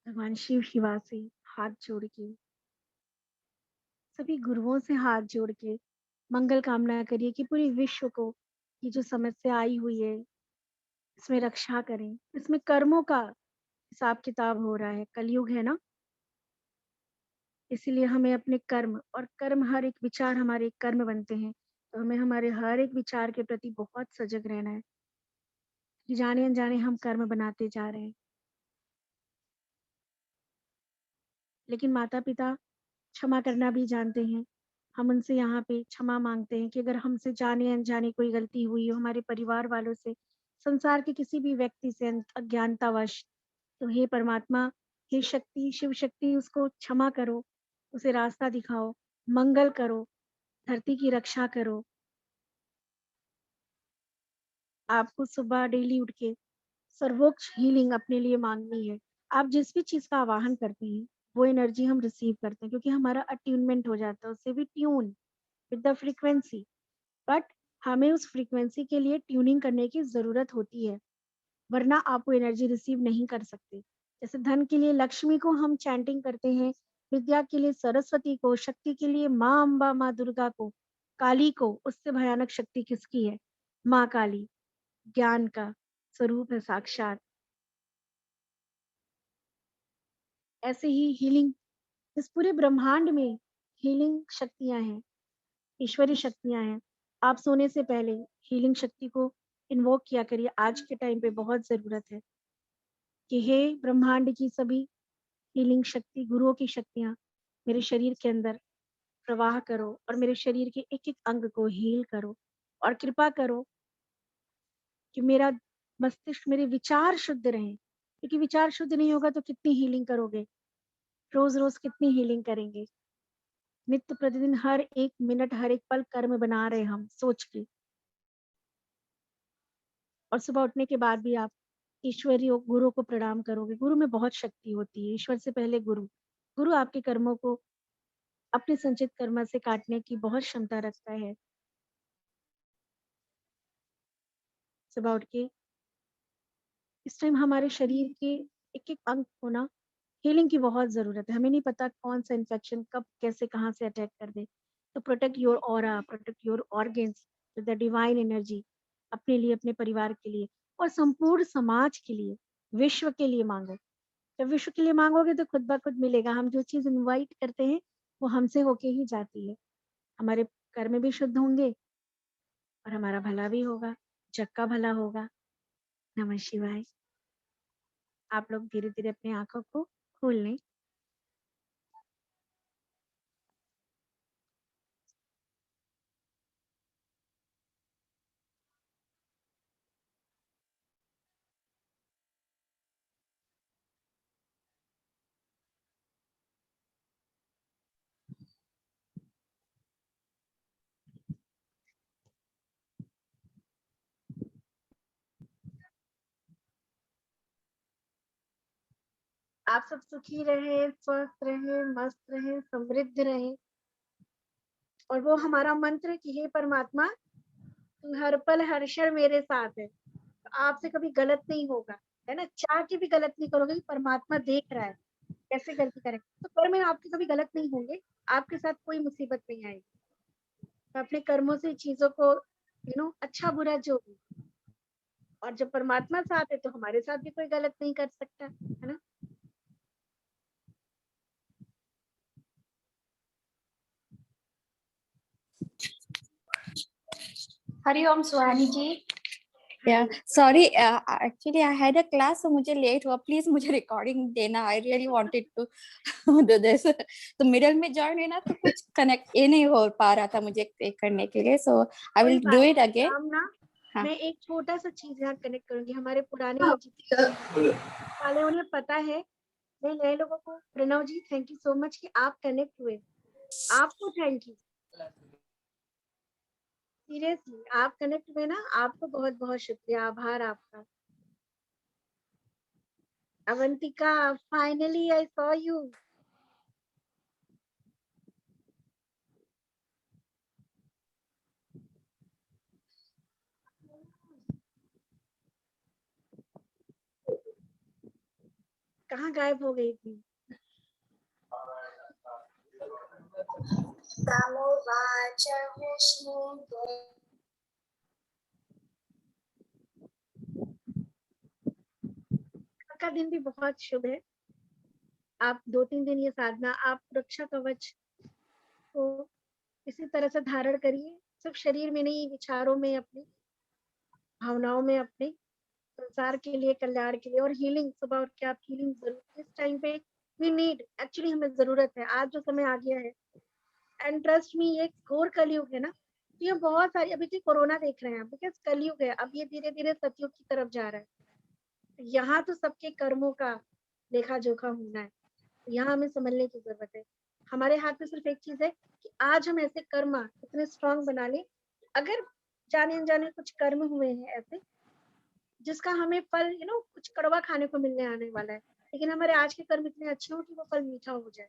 Speaker 2: भगवान शिव शिवा से हाथ जोड़ के, सभी गुरुओं से हाथ जोड़ के मंगल कामना करिए कि पूरे विश्व को ये जो समस्या आई हुई है इसमें रक्षा करें। इसमें कर्मों का हिसाब किताब हो रहा है, कलयुग है ना, इसीलिए हमें अपने कर्म, और कर्म हर एक विचार हमारे एक कर्म बनते हैं, तो हमें हमारे हर एक विचार के प्रति बहुत सजग रहना है कि जाने अनजाने हम कर्म बनाते जा रहे हैं। लेकिन माता पिता क्षमा करना भी जानते हैं। हम उनसे यहाँ पे क्षमा मांगते हैं कि अगर हमसे जाने अनजाने कोई गलती हुई हो, हमारे परिवार वालों से, संसार के किसी भी व्यक्ति से अज्ञानतावश, तो हे परमात्मा, हे शक्ति, शिव शक्ति, उसको क्षमा करो, उसे रास्ता दिखाओ, मंगल करो, धरती की रक्षा करो। आपको सुबह डेली उठ के सर्वोच्च हीलिंग अपने लिए मांगनी है। आप जिस भी चीज़ का आवाहन करते हैं, वो एनर्जी हम रिसीव करते हैं, क्योंकि हमारा अट्यूनमेंट हो जाता है उससे, भी tune with the frequency. But हमें उस फ्रीक्वेंसी के लिए ट्यूनिंग करने की ज़रूरत होती है, वरना आप वो एनर्जी रिसीव नहीं कर सकते। जैसे धन के लिए लक्ष्मी को हम चैंटिंग करते हैं, विद्या के लिए सरस्वती को, शक्ति के लिए माँ अम्बा, माँ दुर्गा को, काली को, उससे भयानक शक्ति किसकी है? माँ काली, ज्ञान का स्वरूप है साक्षात। ऐसे ही हीलिंग, इस पूरे ब्रह्मांड में हीलिंग शक्तियाँ हैं, ईश्वरीय शक्तियाँ हैं। आप सोने से पहले हीलिंग शक्ति को इन्वोक किया करिए। आज के टाइम पे बहुत ज़रूरत है कि हे ब्रह्मांड की सभी हीलिंग शक्ति, गुरुओं की शक्तियाँ मेरे शरीर के अंदर प्रवाह करो और मेरे शरीर के एक-एक अंग को हील करो, और कृपा करो कि मेरा मस्तिष्क, मेरे विचार शुद्ध रहें, क्योंकि विचार शुद्ध नहीं होगा तो कितनी हीलिंग करोगे? रोज़-रोज़ कितनी हीलिंग करेंगे? नित्य प्रतिदिन हर एक मिनट, हर एक पल कर्म बना रहे हम सोच के, और सुबह उठने के बाद भी आप ईश्वरीय गुरु को प्रणाम करोगे। गुरु में बहुत शक्ति होती है, ईश्वर से पहले गुरु। गुरु आपके कर्मों को अपने संचित कर्म से काटने की बहुत क्षमता रखता है। सुबह उठ के इस टाइम हमारे शरीर के एक-एक अंग को ना हीलिंग की बहुत ज़रूरत है। हमें नहीं पता कौन सा इन्फेक्शन कब, कैसे, कहाँ से अटैक कर दे। तो protect your aura, protect your organs with the divine energy, अपने लिए, अपने परिवार के लिए और संपूर्ण समाज के लिए, विश्व के लिए माँगो। जब विश्व के लिए माँगोगे तो खुद ब खुद मिलेगा। हम जो चीज़ इनवाइट करते हैं, वो हमसे होके ही जाती है। हमारे कर्म भी शुद्ध होंगे और हमारा भला भी होगा, जग का भला होगा। नमः शिवाय। आप लोग धीरे-धीरे अपनी आँखों को खोल लें।
Speaker 1: आप सब सुखी रहे, स्वस्थ रहे, मस्त रहे, समृद्ध रहे। और वो हमारा मंत्र कि हे परमात्मा, तू हर पल हर क्षण मेरे साथ है, तो आपसे कभी गलत नहीं होगा, है ना। चाह के भी गलत नहीं करोगे कि परमात्मा देख रहा है कैसे गलती करें, तो कर्म में आपके कभी गलत नहीं होंगे, आपके साथ कोई मुसीबत नहीं आएगी। तो अपने कर्मों से चीजों को अच्छा बुरा जो भी, और जब परमात्मा साथ है तो हमारे साथ भी कोई गलत नहीं कर सकता, है ना।
Speaker 3: हरिओम सुहानी जी।
Speaker 4: Yeah, sorry. Actually, I had a class, so मुझे late हुआ. Please मुझे recording देना. I really wanted to do this. तो middle में join है ना, तो कुछ connect ये नहीं हो पा रहा था मुझे करने के लिए. So I will do it again.
Speaker 1: ना
Speaker 4: हाँ.
Speaker 1: मैं एक छोटा सा चीज यहाँ कनेक्ट करूंगी, हमारे पुराने जितने वाले उन्हें पता है, मैं नए लोगों को, प्रणव जी थैंक यू सो मच कि आप कनेक्ट हुए, आपको थैंक यू, सीरियसली आप कनेक्ट हुए ना, आपको बहुत बहुत शुक्रिया, आभार आपका। Avantika, finally I saw you. कहाँ गायब हो गई थी? का दिन भी बहुत शुभ है। आप 2-3 दिन ये साधना, आप रक्षा कवच को इसी तरह से धारण करिए, सिर्फ शरीर में नहीं, विचारों में, अपनी भावनाओं में, अपने संसार के लिए, कल्याण के लिए, और हीलिंग। सुबह उठ के आप हीलिंग जरूर, इस टाइम पे वी नीड, एक्चुअली हमें जरूरत है, आज जो समय आ गया है। एंड ट्रस्ट मी, ये घोर कलयुग है ना, तो ये बहुत सारी, अभी तो कोरोना देख रहे हैं, बिकॉज कलयुग है, अब ये धीरे धीरे सतयुग की तरफ जा रहा है। यहाँ तो सबके कर्मों का लेखा जोखा होना है, यहाँ हमें समझने की जरूरत है। हमारे हाथ में सिर्फ एक चीज है कि आज हम ऐसे कर्म इतने स्ट्रांग बना लें, अगर जाने अनजाने कुछ कर्म हुए हैं ऐसे जिसका हमें फल कुछ कड़वा खाने को मिलने आने वाला है, लेकिन हमारे आज के कर्म इतने अच्छे हो कि वो फल मीठा हो जाए,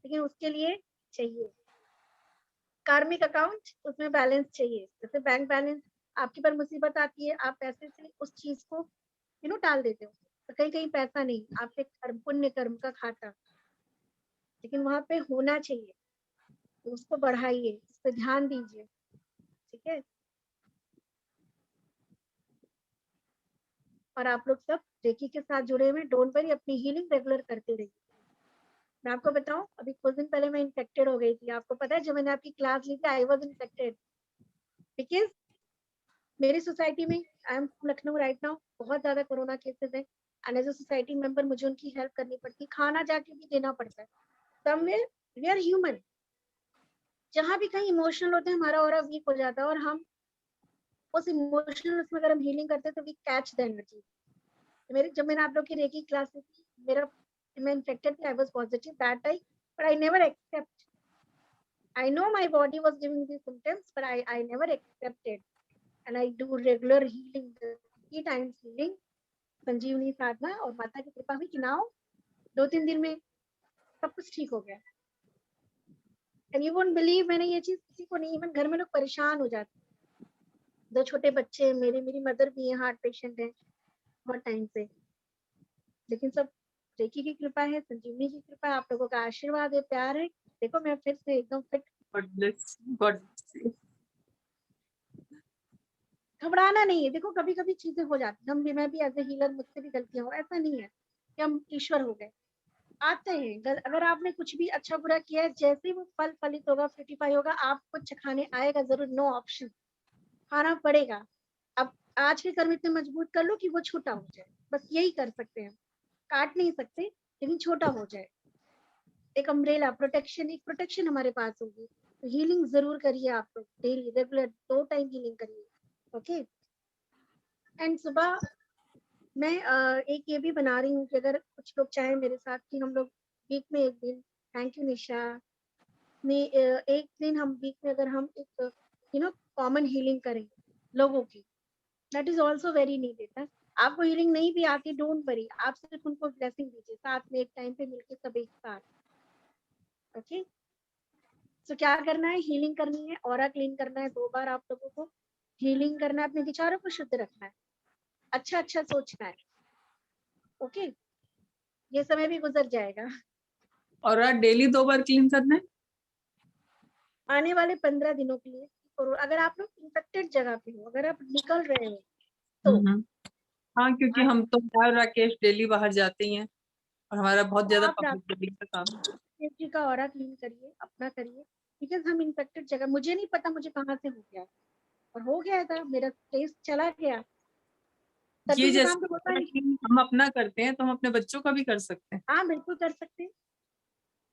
Speaker 1: लेकिन उसके लिए चाहिए कार्मिक अकाउंट, उसमें बैलेंस चाहिए। जैसे बैंक बैलेंस, आपके पर मुसीबत आती है, आप पैसे से उस चीज को टाल देते हो, तो कहीं कहीं पैसा नहीं, आपके कर्म, पुण्य कर्म का खाता, लेकिन वहां पे होना चाहिए, तो उसको बढ़ाइए, उस पर ध्यान दीजिए, ठीक है। और आप लोग सब रेकी के साथ जुड़े हुए, डोंट वरी, अपनी हीलिंग रेगुलर करते रहिए। मैं आपको बताऊं, अभी कुछ दिन पहले मैं इन्फेक्टेड हो गई थी, आपको पता है, जब मैंने आपकी क्लास ली थी आई वाज इन्फेक्टेड, बिकॉज मेरी सोसाइटी में, I am Lucknow right now, बहुत ज्यादा कोरोना केसेस है, and as a society member मुझे उनकी हेल्प करनी पड़ती, खाना जाके भी देना पड़ता है। समवेयर वी आर ह्यूमन, जहाँ भी कहीं इमोशनल होते हैं हमारा ऑरा वीक हो जाता है, और हम उस इमोशनल उसमें अगर हम हीलिंग करते हैं तो वी कैच द एनर्जी। मेरे जब मैंने आप लोग की रेकी क्लास ली थी, मेरा, मैं इन्फेक्टेड थी, I was positive that time, but I never accept, I know my body was giving me symptoms, but I never accepted, and I do regular healing, 3 times healing, संजीवनी साधना, और माता की कृपा हुई कि नाउ 2-3 दिन में सब कुछ ठीक हो गया। एंड यू वोंट बिलीव, मैंने ये चीज किसी को नहीं, इवन घर में लोग परेशान हो जाते, 2 छोटे बच्चे हैं मेरे, मेरी मदर भी है, हार्ट पेशेंट है बहुत टाइम से, लेकिन सब रेकी की कृपा है, संजीवनी की कृपा है, आप लोगों का आशीर्वाद है, प्यार है। देखो मैं फिर से एकदम फिट।
Speaker 4: God.
Speaker 1: घबराना नहीं है, देखो कभी कभी चीजें हो जाती, हम भी, मैं भी एज ए हीलर, मुझसे भी गलतियां हो, ऐसा नहीं है कि हम ईश्वर हो गए, आते हैं। अगर आपने कुछ भी अच्छा बुरा किया है, जैसे ही वो फल फलित होगा, फ्रूटिफाई होगा, आपको चखाने आएगा जरूर, नो ऑप्शन, खाना पड़ेगा। अब आज के कर्म इतने मजबूत कर लो कि वो छोटा हो जाए, बस यही कर सकते हैं, काट नहीं सकते, लेकिन छोटा हो जाए, एक अम्ब्रेला प्रोटेक्शन, एक प्रोटेक्शन हमारे पास होगी। तो हीलिंग जरूर करिए आप लोग, डेली रेगुलर 2 टाइम हीलिंग करिए, ओके। एंड सुबह मैं एक ये भी बना रही हूँ कि अगर कुछ लोग चाहे मेरे साथ कि हम लोग वीक में एक दिन, थैंक यू निशा, एक दिन हम वीक में अगर हम एक कॉमन हीलिंग करें लोगों की, that is also very needed. आपको हीलिंग नहीं भी आती, डोंट वरी, आप सिर्फ उनको ब्लेसिंग दीजिए साथ में, एक टाइम पे मिलके सब एक साथ। ओके, तो क्या करना है, हीलिंग करनी है, ऑरा क्लीन करना है 2 बार, आप लोगों को हीलिंग करना है, अपने विचारों को शुद्ध रखना है, अच्छा अच्छा सोचना है। ओके, ये समय भी गुजर जाएगा।
Speaker 5: और डेली 2 बार क्लीन करना है
Speaker 1: आने वाले 15 दिनों के लिए। और अगर आप लोग इन्फेक्टेड जगह पे हो, अगर आप निकल रहे हो तो
Speaker 5: हाँ, क्योंकि हम तो यार राकेश डेली बाहर जाते ही हैं और हमारा बहुत ज्यादा
Speaker 1: आप
Speaker 5: पब्लिक बिल्डिंग का काम है।
Speaker 1: सेफ्टी का ऑरा क्लीन करिए, अपना करिए, बिकॉज हम इन्फेक्टेड जगह, मुझे नहीं पता मुझे कहाँ से हो गया, और हो गया था, मेरा टेस्ट चला गया।
Speaker 5: ये
Speaker 1: सर्दी जुकाम तो होता
Speaker 5: जैसे
Speaker 1: नहीं।
Speaker 5: हम अपना करते हैं तो हम अपने बच्चों का भी कर सकते हैं।
Speaker 1: हाँ बिल्कुल कर सकते हैं।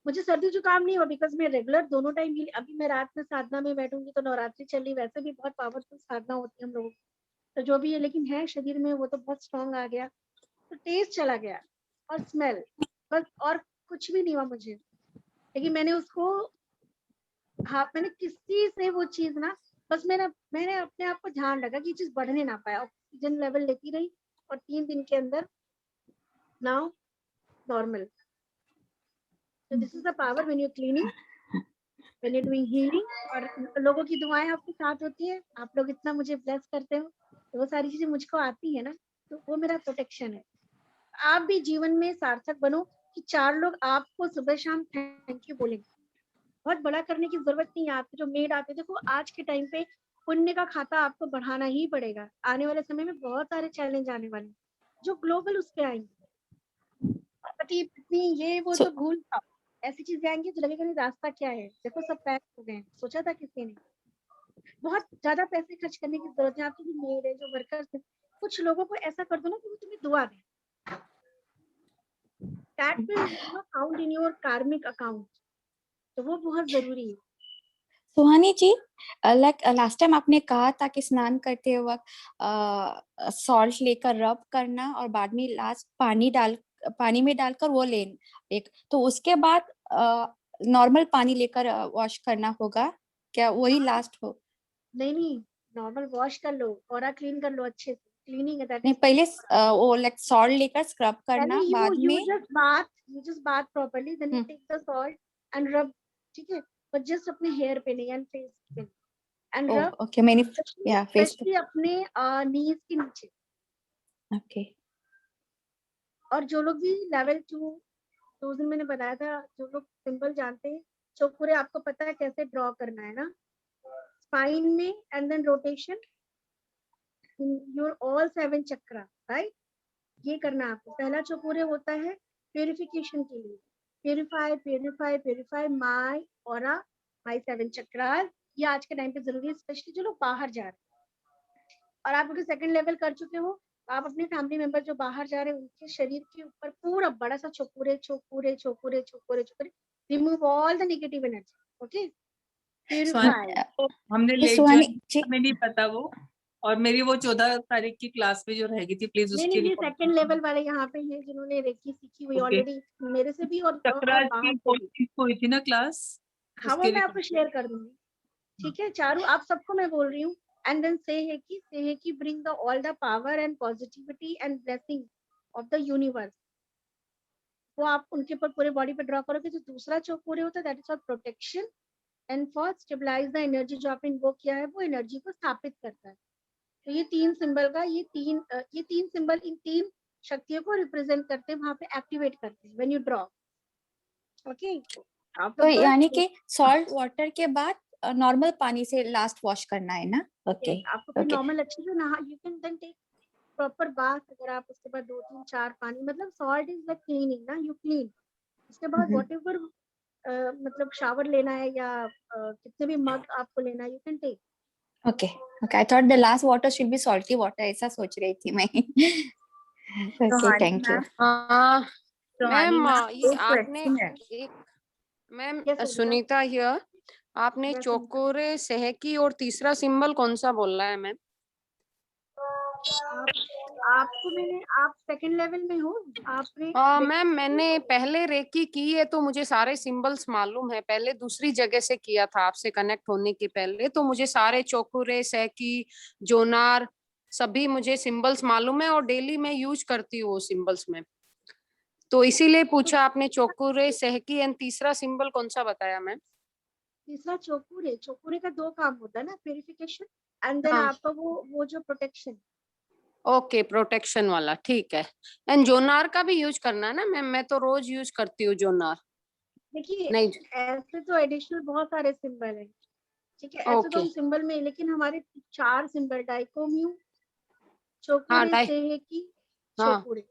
Speaker 1: मुझे सर्दी जुकाम नहीं हुआ, बिकॉज मैं रेगुलर दोनों टाइम ही, अभी मैं रात में साधना में बैठूंगी तो नवरात्रि चल रही, वैसे भी बहुत पावरफुल साधना होती है हम लोगों की, तो जो भी है, लेकिन है शरीर में वो तो बहुत स्ट्रांग आ गया, तो टेस्ट चला गया और स्मेल, बस, और कुछ भी नहीं हुआ मुझे। लेकिन मैंने उसको, हाँ, मैंने किसी से वो चीज ना, बस मैंने अपने आप को ध्यान रखा कि चीज बढ़ने ना पाए, ऑक्सीजन लेवल लेती रही, और 3 दिन के अंदर now normal. So this is the power when you're cleaning, when you're doing healing, और लोगों की दुआएं आपके साथ होती है, आप लोग इतना मुझे ब्लेस करते हो, तो वो सारी चीजें मुझको आती है ना, तो वो मेरा प्रोटेक्शन है। आप भी जीवन में सार्थक बनो कि 4 लोग आपको सुबह शाम थैंक यू बोलेंगे। बहुत बड़ा करने की जरूरत नहीं है, आपके जो मेड आते, देखो आज के टाइम पे पुण्य का खाता आपको बढ़ाना ही पड़ेगा, आने वाले समय में बहुत सारे चैलेंज आने वाले हैं जो ग्लोबल उस पे आएंगे, पति पत्नी ये वो तो भूल जाओ, ऐसी चीजें आएंगी तो लगेगा नहीं रास्ता क्या है, देखो सब पैक हो गए हैं, सोचा था किसी ने। बहुत ज्यादा पैसे खर्च करने की जरूरत है, आपकी जो मेड है, जो वर्कर्स है, कुछ लोगों को ऐसा कर दो ना कि वो तुम्हें दुआ दें, that will count in your कार्मिक अकाउंट, तो वो बहुत जरूरी है।
Speaker 4: सुहानी जी, लाइक लास्ट टाइम आपने कहा था कि स्नान करते वक्त सॉल्ट लेकर रब करना और बाद में लास्ट पानी में डालकर वो लेना एक, तो उसके बाद नॉर्मल पानी लेकर वॉश करना होगा क्या, वही लास्ट हो?
Speaker 1: नहीं, नॉर्मल वॉश कर लो, ऑरा क्लीन कर लो अच्छे से, क्लीनिंग है दैट
Speaker 4: नहीं,
Speaker 1: इज।
Speaker 4: पहले वो लाइक सॉल्ट लेकर स्क्रब करना,
Speaker 1: पहले
Speaker 4: बाद में
Speaker 1: you just bath properly, then you take the salt and rub, ठीक है, but just अपने हेयर पे नहीं, एंड फेस पे, एंड रब
Speaker 4: ओके, मैंने या फेस पे,
Speaker 1: स्पेशली अपने नीज के नीचे।
Speaker 4: ओके।
Speaker 1: और जो लोग भी लेवल 2, तो उस दिन मैंने बताया था, जो लोग सिंबल जानते हैं, चौखुरे आपको पता है कैसे ड्रॉ करना है ना, स्पाइन में, and then rotation in your all 7 chakra, right, ये करना है आपको। पहला चौखुरे होता है प्यूरिफिकेशन के लिए, purify purify purify my aura, my 7 chakras, ये आज के टाइम पे जरूरी है, स्पेशली जो लोग बाहर जा रहे हैं। और आप अगर सेकंड लेवल कर चुके हो, आप अपने फैमिली मेंबर जो बाहर जा रहे हैं उनके शरीर के ऊपर पूरा बड़ा सा चौखुरे चौखुरे चौखुरे चौखुरे चौखुरे, remove all the negative energy, okay, purify.
Speaker 5: हमने लेट
Speaker 4: सुहानी
Speaker 5: ज्वाइन,
Speaker 4: जी,
Speaker 5: हमें नहीं पता वो, और मेरी वो 14 तारीख की क्लास में जो रहेगी थी, प्लीज
Speaker 1: नहीं
Speaker 5: उसके
Speaker 1: नहीं, ये
Speaker 5: लिए।
Speaker 1: सेकंड लेवल वाले यहाँ पे हैं जिन्होंने रेकी सीखी हुई
Speaker 5: ओके,
Speaker 1: ऑलरेडी, मेरे से भी और
Speaker 5: चक्रास
Speaker 1: बाहर
Speaker 5: की
Speaker 1: से भी।
Speaker 5: हुई थी ना क्लास,
Speaker 1: हाँ वो
Speaker 5: उसके
Speaker 1: मैं
Speaker 5: लिए।
Speaker 1: आपको शेयर कर दूंगी, ठीक है चारू, आप सबको मैं बोल रही हूँ। एंड देन से है कि bring the all the power and positivity and blessing of the universe, वो आप उनके ऊपर पूरे बॉडी पे ड्रॉ करोगे। तो दूसरा जो पूरे होता है that is for protection and for stabilize the energy, जो आपने इन्वोक किया है वो एनर्जी को स्थापित करता है। तो ये 3 सिंबल का, ये तीन सिंबल इन 3 शक्तियों को रिप्रेजेंट करते हैं, वहां पे एक्टिवेट करते हैं व्हेन यू ड्रॉ, ओके। आप
Speaker 4: तो
Speaker 1: लोग
Speaker 4: यानी
Speaker 1: बस
Speaker 4: कि सॉल्ट वाटर के बाद नॉर्मल पानी से लास्ट वॉश करना है ना? ओके
Speaker 1: आपको फिर
Speaker 4: ओके
Speaker 1: नॉर्मल अच्छे से नहा, you can then take proper bath, अगर आप उसके बाद 2 3 4 पानी, मतलब सॉल्ट इज लाइक क्लीनिंग ना, यू क्लीन, उसके बाद व्हाटएवर मतलब शावर लेना है या कितने भी मग आपको लेना है, you can take.
Speaker 4: Okay okay, I thought the last water should be salty water, ऐसा सोच रही थी मैं। Okay,
Speaker 6: Suhani
Speaker 4: thank you.
Speaker 6: Ma'am,
Speaker 3: हाँ
Speaker 6: सुहानी
Speaker 3: मैम,
Speaker 6: मैम,
Speaker 3: ये
Speaker 6: एक
Speaker 3: आपने
Speaker 6: क्वेश्चन है।
Speaker 3: एक मैम,
Speaker 1: यस
Speaker 3: सुनीता हियर, आपने
Speaker 1: यस
Speaker 3: चौकोरे सहकी और तीसरा सिंबल कौन सा बोला है मैम?
Speaker 1: आपको मैंने, आप सेकंड लेवल में हो, आपने
Speaker 3: मैम मैंने पहले रेकी की है तो मुझे सारे सिंबल्स मालूम है, पहले दूसरी जगह से किया था आपसे कनेक्ट होने के पहले, तो मुझे सारे चौकुरे सहकी जोनार सभी मुझे सिंबल्स मालूम है और डेली मैं यूज करती हूँ वो सिंबल्स में, तो इसीलिए पूछा आपने चोकुरे सहकी, एंड तीसरा सिंबल कौन सा बताया मैम?
Speaker 2: तीसरा चोकुरे। चोकुरे का 2 काम होता है ना, प्यूरिफिकेशन एंड देन
Speaker 3: हाँ।
Speaker 2: आपका वो जो प्रोटेक्शन।
Speaker 3: ओके, प्रोटेक्शन वाला, ठीक है। एंड जोनार का भी यूज करना है ना मैम? मैं तो रोज यूज करती हूँ जोनार।
Speaker 2: देखिए
Speaker 3: नहीं।
Speaker 2: ऐसे तो एडिशनल बहुत सारे सिंबल हैं, ठीक है, ऐसे तो
Speaker 3: ओके।
Speaker 2: हम सिंबल में, लेकिन हमारे 4 सिंबल डाइकोम्यू,
Speaker 3: हाँ
Speaker 2: चोकुरे सेहेकी,
Speaker 3: हाँ।
Speaker 2: चोकुरे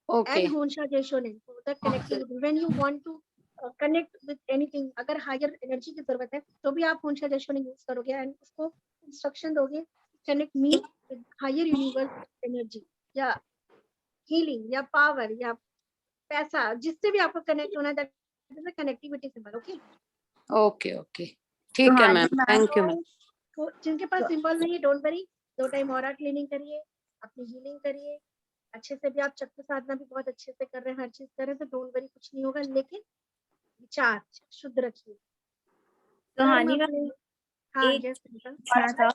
Speaker 3: okay.
Speaker 2: and Honsha Jeshonen. So the connectivity when you want to connect with anything, अगर हायर एनर्जी की जरूरत है तो भी आप होंशा जेशोनिंग यूज करोगे एंड उसको इंस्ट्रक्शन दोगे connect me with higher universe energy या हीलिंग या पावर या पैसा, जिससे भी आपको कनेक्ट होना है, that is a connectivity symbol. Okay
Speaker 3: okay okay, ठीक है मैम, थैंक यू मैम।
Speaker 2: तो जिनके पास सिंबल नहीं है, don't worry, 2 time aura cleaning करिए, अपनी हीलिंग करिए अच्छे से। भी आप चक्र साधना भी बहुत अच्छे से कर रहे हैं, हर चीज कर रहे हैं, तो डोंट वरी, कुछ नहीं होगा, लेकिन विचार शुद्ध रखिए।
Speaker 6: तो
Speaker 2: कर्म
Speaker 6: हानि
Speaker 2: अपने, हाँ
Speaker 6: एक
Speaker 2: यस अंकल।
Speaker 6: पूछना था,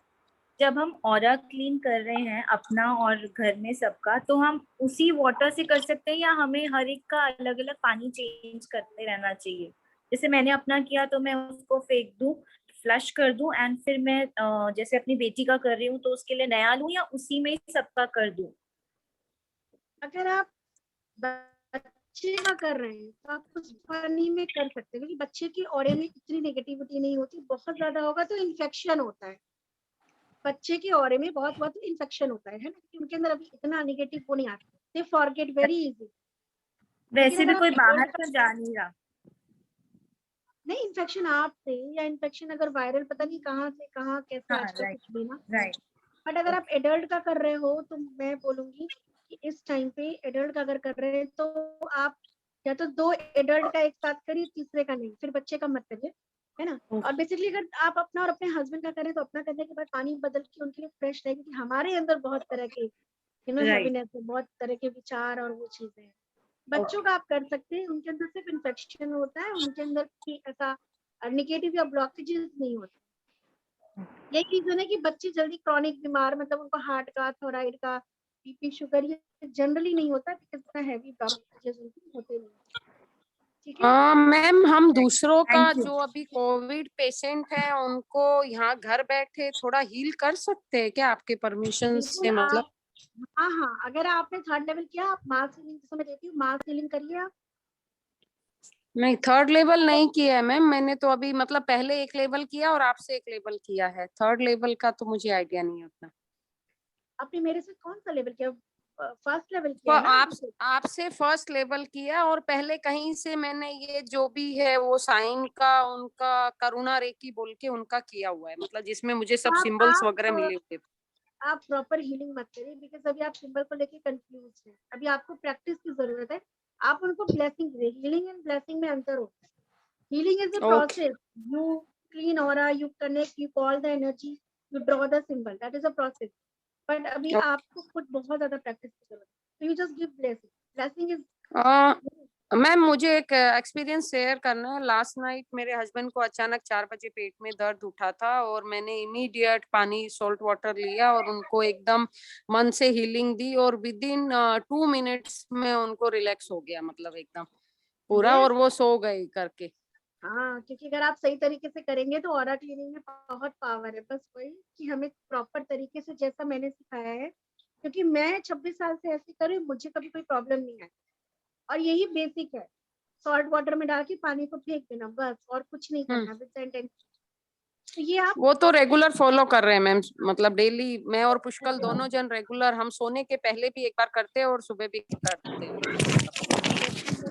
Speaker 6: जब हम ऑरा क्लीन कर रहे हैं अपना और घर में सबका, तो हम उसी वाटर से कर सकते हैं या हमें हर एक का अलग अलग पानी चेंज करते रहना चाहिए? जैसे मैंने अपना किया तो मैं उसको फेंक दूं, फ्लश कर दूं, एंड फिर मैं जैसे अपनी बेटी का कर रही हूँ तो उसके लिए नया लूं, या उसी में ही सबका कर दूं?
Speaker 2: अगर आप बच्चे का कर रहे हैं तो आप उस पानी में कर सकते हैं, क्योंकि बच्चे की ऑरे में इतनी नेगेटिविटी नहीं होती, बहुत ज्यादा होगा तो इन्फेक्शन होता है। बच्चे के ऑरे में बहुत बहुत इन्फेक्शन होता है ना, क्योंकि उनके अंदर अभी इतना नेगेटिव वो नहीं आता, दे फॉरगेट वेरी इजी।
Speaker 6: वैसे भी कोई बाहर का जा नहीं रहा।
Speaker 2: नहीं, इन्फेक्शन आपसे या इन्फेक्शन अगर वायरल पता नहीं कहाँ से कहाँ कैसे,
Speaker 6: हाँ,
Speaker 2: आजकल
Speaker 6: राइट
Speaker 2: कुछ भी ना।
Speaker 6: राइट।
Speaker 2: बट अगर आप एडल्ट का कर रहे हो तो मैं बोलूंगी कि इस टाइम पे एडल्ट का अगर कर रहे हैं तो आप या तो 2 एडल्ट का एक साथ करिए, तीसरे का नहीं, फिर बच्चे का मत करिए, है ना। और बेसिकली अगर आप अपना और अपने हस्बैंड का करें तो अपना करने के बाद पानी बदल के उनके लिए फ्रेश रहेगी, क्योंकि हमारे अंदर बहुत तरह के हैवीनेस है, बहुत तरह के विचार और वो चीजें हैं। बच्चों का आप कर सकते हैं, उनके अंदर सिर्फ इन्फेक्शन होता है, उनके अंदर की ऐसा निगेटिव या ब्लॉकेजेस नहीं होते। यही रीजन है कि बच्चे जल्दी क्रॉनिक बीमार, मतलब उनको हार्ट का, थायराइड का, बीपी, शुगर, ये जनरली नहीं होता, बिकॉज इतना हैवी ब्लॉकेजेस होते नहीं। ठीक है
Speaker 3: मैम, हम दूसरों का
Speaker 6: Thank you.
Speaker 3: जो अभी कोविड पेशेंट है उनको यहाँ घर बैठे थोड़ा हील कर सकते हैं क्या आपके परमिशन से?
Speaker 2: बिल्कुल
Speaker 3: मतलब
Speaker 2: आप, हाँ हाँ, अगर आपने 3rd लेवल किया, आप मास हीलिंग, जैसे मैं देती हूँ मास हीलिंग करिए आप।
Speaker 3: नहीं, 3rd लेवल नहीं किया है मैम मैंने, तो अभी मतलब पहले 1 लेवल किया और आपसे 1 लेवल किया है, 3rd लेवल का तो मुझे आइडिया नहीं है उतना।
Speaker 2: आपने मेरे से कौन सा लेवल किया? 1st लेवल
Speaker 3: तो
Speaker 2: किया है ना
Speaker 3: आपसे 1st लेवल किया, और पहले कहीं से मैंने ये जो भी है वो साइन का उनका करुणा रेकी बोल के उनका किया हुआ है, मतलब जिसमें मुझे सब सिंबल्स वगैरह मिले हुए।
Speaker 2: आप प्रॉपर हीलिंग मत करिए, बिकॉज अभी आप सिंबल को लेके कंफ्यूज हैं, अभी आपको प्रैक्टिस की जरूरत है। आप उनको blessing they, healing and blessing में अंतर होता है। Healing is a
Speaker 3: okay
Speaker 2: process, you clean aura, you connect, you call the energy, you draw the symbol, that is a process. But अभी आपको खुद बहुत ज्यादा प्रैक्टिस की जरूरत है, तो you just give blessing. Blessing is,
Speaker 3: ma'am, मुझे एक एक्सपीरियंस शेयर करना है। लास्ट नाइट मेरे हस्बैंड को अचानक 4 बजे पेट में दर्द उठा था, और मैंने इमीडिएट पानी सॉल्ट वाटर लिया और उनको एकदम मन से हीलिंग दी, और विद इन 2 मिनट्स में उनको रिलैक्स हो गया, मतलब एकदम पूरा, और वो सो गए करके।
Speaker 2: हाँ, क्योंकि अगर आप सही तरीके से करेंगे तो ऑरा क्लीनिंग में बहुत पावर है। बस वही कि हमें प्रॉपर तरीके से, जैसा मैंने सिखाया है, क्योंकि मैं 26 साल से ऐसे कर रही हूँ, मुझे कभी कोई प्रॉब्लम नहीं आई। और यही बेसिक है, सॉल्ट वाटर में डाल के पानी को फेंक देना, बस, और कुछ नहीं करना विद इंटेंशन। तो ये आप
Speaker 3: वो तो रेगुलर फॉलो कर रहे हैं मैम, मतलब डेली मैं और पुष्कल दोनों जन रेगुलर, हम सोने के पहले भी एक बार करते हैं और सुबह भी करते हैं।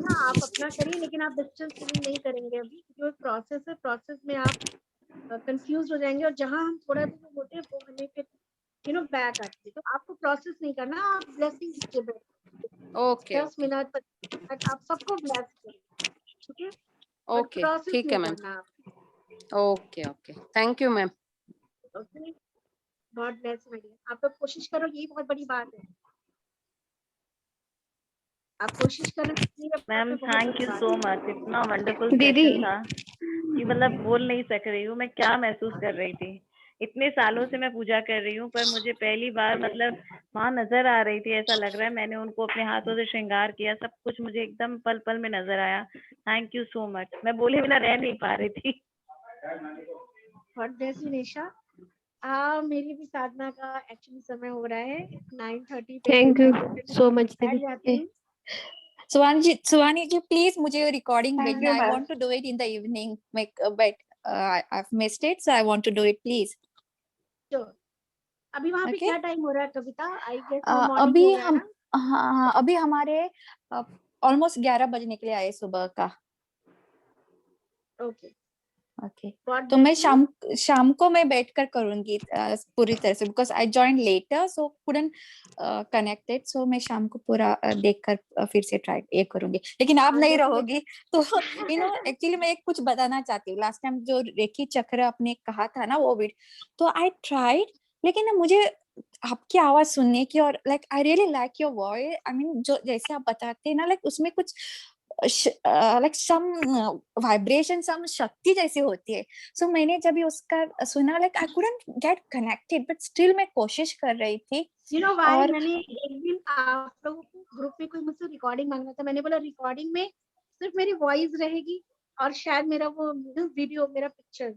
Speaker 2: ना, आप अपना करिए, लेकिन आप डिस्टेंस हीलिंग नहीं करेंगे अभी, जो एक प्रोसेस है, प्रोसेस में आप कंफ्यूज हो जाएंगे, और जहां हम थोड़ा भी होते हैं वो हमें फिर बैक आती है। तो आपको प्रोसेस नहीं करना, आप ब्लेसिंग दीजिए,
Speaker 3: ओके
Speaker 2: 10 मिनट तक आप सबको ब्लेस करें, ठीक है, बट
Speaker 3: ओके,
Speaker 2: प्रोसेस
Speaker 3: ठीक है
Speaker 2: नहीं
Speaker 3: मैम।
Speaker 2: करना आप।
Speaker 3: Okay okay, thank you ma'am.
Speaker 2: Okay, God bless my dear. आप लोग कोशिश करो, यही बहुत बड़ी बात है, आप कोशिश करें,
Speaker 6: ma'am thank you so much, इतना वंडरफुल
Speaker 4: दीदी
Speaker 6: सेशन था कि मतलब बोल नहीं सक रही हूँ मैं क्या महसूस कर रही थी। इतने सालों से मैं पूजा कर रही हूँ, पर मुझे पहली बार मतलब वहाँ नजर आ रही थी, ऐसा लग रहा है मैंने उनको अपने हाथों से श्रृंगार किया, सब कुछ मुझे एकदम पल पल में नजर आया। थैंक यू सो मच, मैं बोले बिना रह नहीं पा रही थी।
Speaker 2: गॉड ब्लेस यू निशा। मेरी भी साधना का एक्चुअली समय हो रहा है 9:30 पे।
Speaker 1: थैंक यू सो मच
Speaker 2: बैठ
Speaker 1: दीदी।
Speaker 2: जाती हूँ।
Speaker 4: सुहानी जी प्लीज मुझे रिकॉर्डिंग
Speaker 6: Thank
Speaker 4: भेजना।
Speaker 6: you,
Speaker 4: I
Speaker 6: ma'am.
Speaker 4: Want to do it in the evening, but I've missed it, so I want to do it, please.
Speaker 2: Sure. अभी वहाँ पे
Speaker 4: Okay.
Speaker 2: क्या टाइम हो रहा है कविता? आई गेस
Speaker 4: अभी
Speaker 2: मॉर्निंग हो रहा है
Speaker 4: हम
Speaker 2: ना?
Speaker 4: हाँ अभी हमारे ऑलमोस्ट 11 बजने के लिए आए सुबह का।
Speaker 2: ओके,
Speaker 4: ओके
Speaker 2: गॉड
Speaker 4: तो मैं
Speaker 2: ब्लेस यू।
Speaker 4: शाम को मैं बैठकर करूंगी पूरी तरह से, because I join later so couldn't connected, so मैं शाम को पूरा देखकर फिर से ट्राई ये करूंगी, लेकिन आप नहीं रहोगी तो एक्चुअली मैं एक कुछ बताना चाहती हूँ। लास्ट टाइम जो रेखी चक्र आपने कहा था ना वो तो आई ट्राइड, लेकिन ना मुझे आपकी आवाज सुनने की और like I really like your voice, I mean जो जैसे आप बताते हैं ना लाइक उसमें कुछ लाइक सम वाइब्रेशन सम शक्ति जैसी होती है। सो मैंने जब भी उसका सुना like I couldn't get connected, but still मैं कोशिश कर रही थी।
Speaker 2: You know why?
Speaker 4: और
Speaker 2: मैंने एक दिन आप लोगों को ग्रुप में कोई मुझसे रिकॉर्डिंग मांगा था, मैंने बोला रिकॉर्डिंग में सिर्फ मेरी वॉइस रहेगी और शायद मेरा वो वीडियो, मेरा पिक्चर,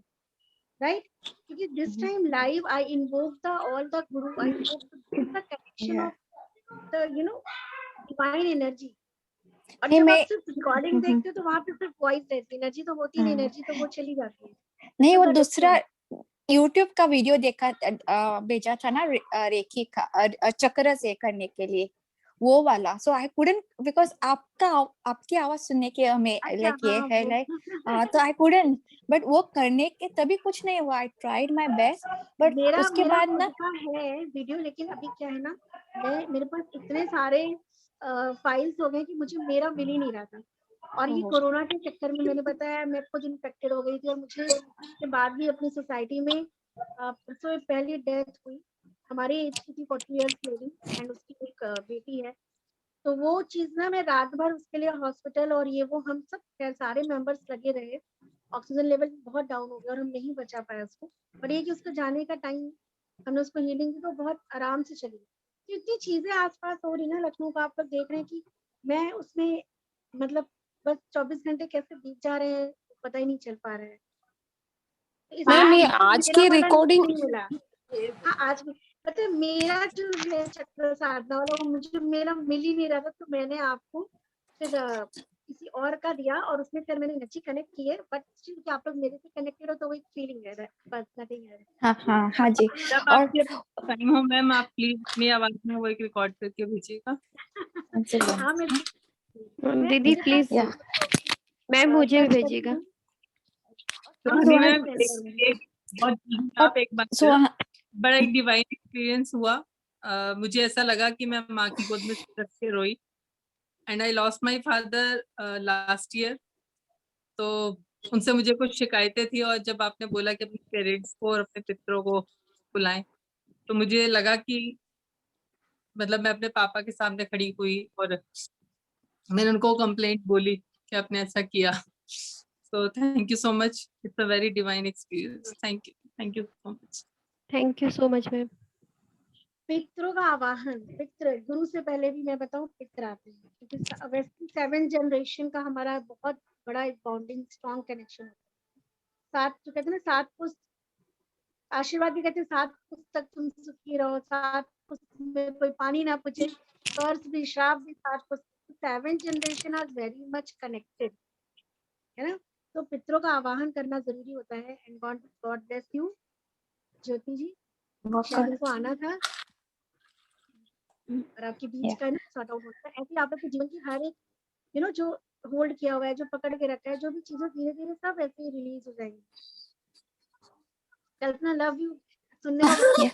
Speaker 2: राइट? क्योंकि this time live I invoke the all the guru, I invoke the connection of the divine energy. और
Speaker 4: नहीं
Speaker 2: जब आप
Speaker 4: मैं
Speaker 2: सिर्फ रिकॉर्डिंग देखते हो तो वहां पे सिर्फ वॉइस रहती है, एनर्जी तो होती नहीं, एनर्जी तो वो चली जाती है।
Speaker 4: नहीं वो
Speaker 2: So the
Speaker 4: दूसरा
Speaker 2: difference.
Speaker 4: यूट्यूब का वीडियो देखा भेजा था ना रेखी का चक्र से करने के लिए वो वाला, सो आई कुडंट बिकॉज आपकी आवाज सुनने के हमें लाइक ये
Speaker 2: हाँ,
Speaker 4: है
Speaker 2: वो
Speaker 4: लाइक तो आई कुडंट, बट वो करने के तभी कुछ नहीं हुआ। I tried my best, but
Speaker 2: मेरा
Speaker 4: उसके बाद
Speaker 2: खुद
Speaker 4: ना
Speaker 2: का है वीडियो, लेकिन अभी क्या है ना, मेरे पास इतने सारे फाइल्स हो गए कि मुझे मेरा मिल ही नहीं रहा था। और ये कोरोना के चक्कर में मैंने बताया मैं खुद इन्फेक्टेड हो गई थी, और मुझे उसके बाद भी अपनी सोसाइटी में परसों पहली डेथ हुई। हमारी एज की थी 40 इयर्स लेडी, एंड उसकी एक बेटी है। तो वो चीज ना मैं रात भर उसके लिए हॉस्पिटल और ये वो हम सब सारे मेंबर्स लगे रहे। ऑक्सीजन लेवल बहुत डाउन हो गया और हम नहीं बचा पाए उसको। पर ये कि उसको जाने का टाइम हमने उसको हीलिंग की तो बहुत आराम से चली। तो इतनी चीजें आसपास हो रही ना लखनऊ का, आप लोग देख रहे हैं कि मैं उसमें मतलब बस 24 घंटे कैसे बीत जा रहे हैं पता ही नहीं चल पा रहा है।
Speaker 3: मैम ये
Speaker 2: इसलिए
Speaker 3: आज
Speaker 2: मेरा
Speaker 3: की
Speaker 2: वाला
Speaker 3: रिकॉर्डिंग
Speaker 2: नहीं मिला। हाँ, आज भी पता है मेरा जो है चक्र साधना वाला वो मुझे मेरा मिल ही नहीं रहा था, तो मैंने आपको फिर किसी और का दिया और उसमें फिर मैंने नची कनेक्ट की है। बट स्टिल आप लोग मेरे से कनेक्टेड हो तो वो एक फीलिंग है, बस नथिंग है।
Speaker 4: हाँ जी।
Speaker 5: जब
Speaker 4: और
Speaker 5: आपके टाइम हो मैम आप प्लीज अपनी आवाज में वो एक रिकॉर्ड करके भेजिएगा।
Speaker 2: हाँ मैं
Speaker 1: दीदी प्लीज
Speaker 4: या
Speaker 1: मैम मुझे भी
Speaker 2: सर्च
Speaker 1: भेजिएगा।
Speaker 2: करती हूँ।
Speaker 5: सुहानी
Speaker 2: हाँ,
Speaker 5: मैम
Speaker 2: send करूंगी।
Speaker 5: एक बहुत
Speaker 4: और
Speaker 5: आप एक बात
Speaker 4: सो
Speaker 5: बड़ा एक डिवाइन एक्सपीरियंस हुआ। मुझे ऐसा लगा कि मैं माँ की गोद में रख के रोई। And I lost my father last year. तो उनसे मुझे कुछ शिकायतें थी, और जब आपने बोला कि अपने पेरेंट्स को और अपने पितरों को बुलाएं, तो मुझे लगा कि मतलब मैं अपने पापा के सामने खड़ी हुई और मैंने उनको कंप्लेंट बोली कि आपने ऐसा किया। So thank you so much, it's a very divine experience. Thank you so much.
Speaker 1: Thank you so much ma'am.
Speaker 2: पितरों का आवाहन, पितृ गुरु से पहले भी मैं बताऊं पितृ आते हैं, क्योंकि वैसे 7 जनरेशन का हमारा बहुत बड़ा एक बॉन्डिंग स्ट्रॉन्ग कनेक्शन होता है। 7 जो कहते हैं ना, 7 पुस्त आशीर्वाद भी कहते हैं, 7 पुस्तक तुम सुखी रहो, 7 पुस्तक में कोई पानी ना पूछे, कर्ज भी श्राप भी 7 पुस्तक। 7 generation are very much connected, है ना। तो पितरों का आवाहन करना जरूरी होता है। एंड गॉड ब्लेस यू ज्योति जी, शायद उनको आना था और आपके बीच का ना सॉर्ट आउट होता है। ऐसे आप लोग के जीवन की हर एक जो होल्ड किया हुआ है, जो पकड़ के रखा है, जो भी चीजें धीरे धीरे सब ऐसे ही रिलीज हो जाएंगी। कल्पना लव यू सुनने का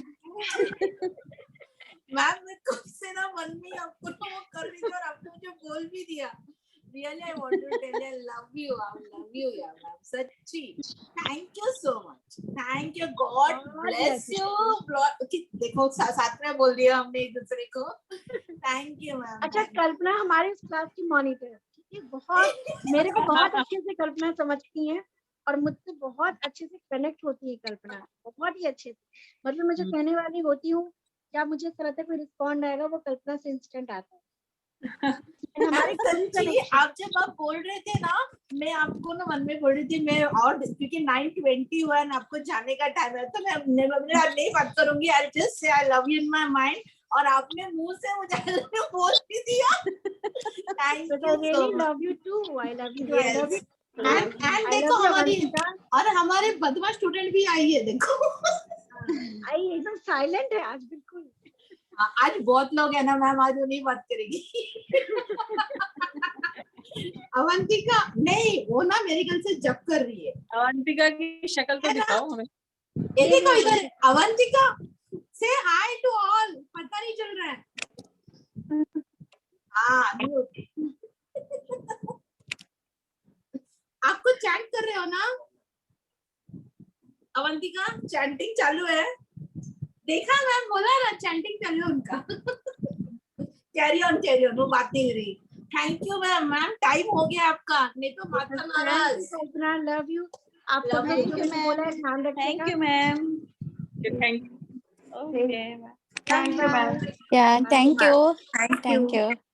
Speaker 7: मैम मैं कब से ना मन में आपको ना वो कर रही थी और आपने मुझे बोल भी दिया। Really, I want to tell you, I love you, yeah, ma'am. सच्ची, thank you so much. Thank you, God bless you. देखो साथ में बोल दिया हमने एक दूसरे को। Thank you, ma'am.
Speaker 2: अच्छा, कल्पना हमारे इस क्लास की मॉनिटर, ये बहुत मेरे को बहुत अच्छे से कल्पना समझती हैं
Speaker 1: और मुझसे बहुत अच्छे से कनेक्ट होती है कल्पना, बहुत ही अच्छे से। मतलब मैं जो
Speaker 5: हम्म।
Speaker 1: कहने वाली होती हूँ, क्या मुझे ऐसा लगता है कोई रिस्पॉन्ड आएगा, वो कल्पना से इंस्टेंट आता है। And हमारी
Speaker 7: मैम
Speaker 1: पूरी
Speaker 7: सच्ची
Speaker 1: connection-
Speaker 7: आप जब आप बोल रहे थे ना, मैं आपको ना मन में बोल रही थी मैं, और क्योंकि 9:21 आपको जाने का टाइम है, तो मैं नहीं बात करूंगी, I just say I love you in my mind, और आपने मुंह से मुझे बोल भी दिया। Thank
Speaker 1: But
Speaker 7: you
Speaker 1: I
Speaker 7: so
Speaker 1: really
Speaker 7: much.
Speaker 1: love you too. I love you too. I love you.
Speaker 7: And
Speaker 1: I
Speaker 7: देखो
Speaker 1: love you,
Speaker 7: हमारी,
Speaker 1: Avantika.
Speaker 7: और हमारे बदमाश स्टूडेंट भी आई है देखो।
Speaker 1: आई एकदम साइलेंट है आज बिल्कुल।
Speaker 7: आज बहुत लोग है ना मैम, आज वो नहीं बात करेगी। अवंतिका नहीं, वो ना मेरे ख्याल से जब कर रही है।
Speaker 5: अवंतिका की शक्ल तो
Speaker 7: है ना?
Speaker 5: दिखाओ हमें।
Speaker 7: ये देखो इधर, अवंतिका से हाय टू ऑल, पता नहीं चल रहा है। हाँ आपको चैंट कर रहे हो ना अवंतिका? चैंटिंग चालू है, देखा मैम, बोला ना चैंटिंग चालू है उनका। कैरी ऑन, वो बात नहीं हो रही। Thank you ma'am. Ma'am time हो गया आपका, नहीं तो माता नाराज।
Speaker 1: कल्पना, लव यू। आपको
Speaker 7: Love
Speaker 1: अपने
Speaker 7: you.
Speaker 1: जो मैंने बोला है ध्यान रखिएगा।
Speaker 6: Thank you ma'am.
Speaker 5: Thank you.
Speaker 6: Okay
Speaker 1: Thank you, ma'am.
Speaker 4: Yeah, thank you.
Speaker 6: Thank
Speaker 4: Thank you.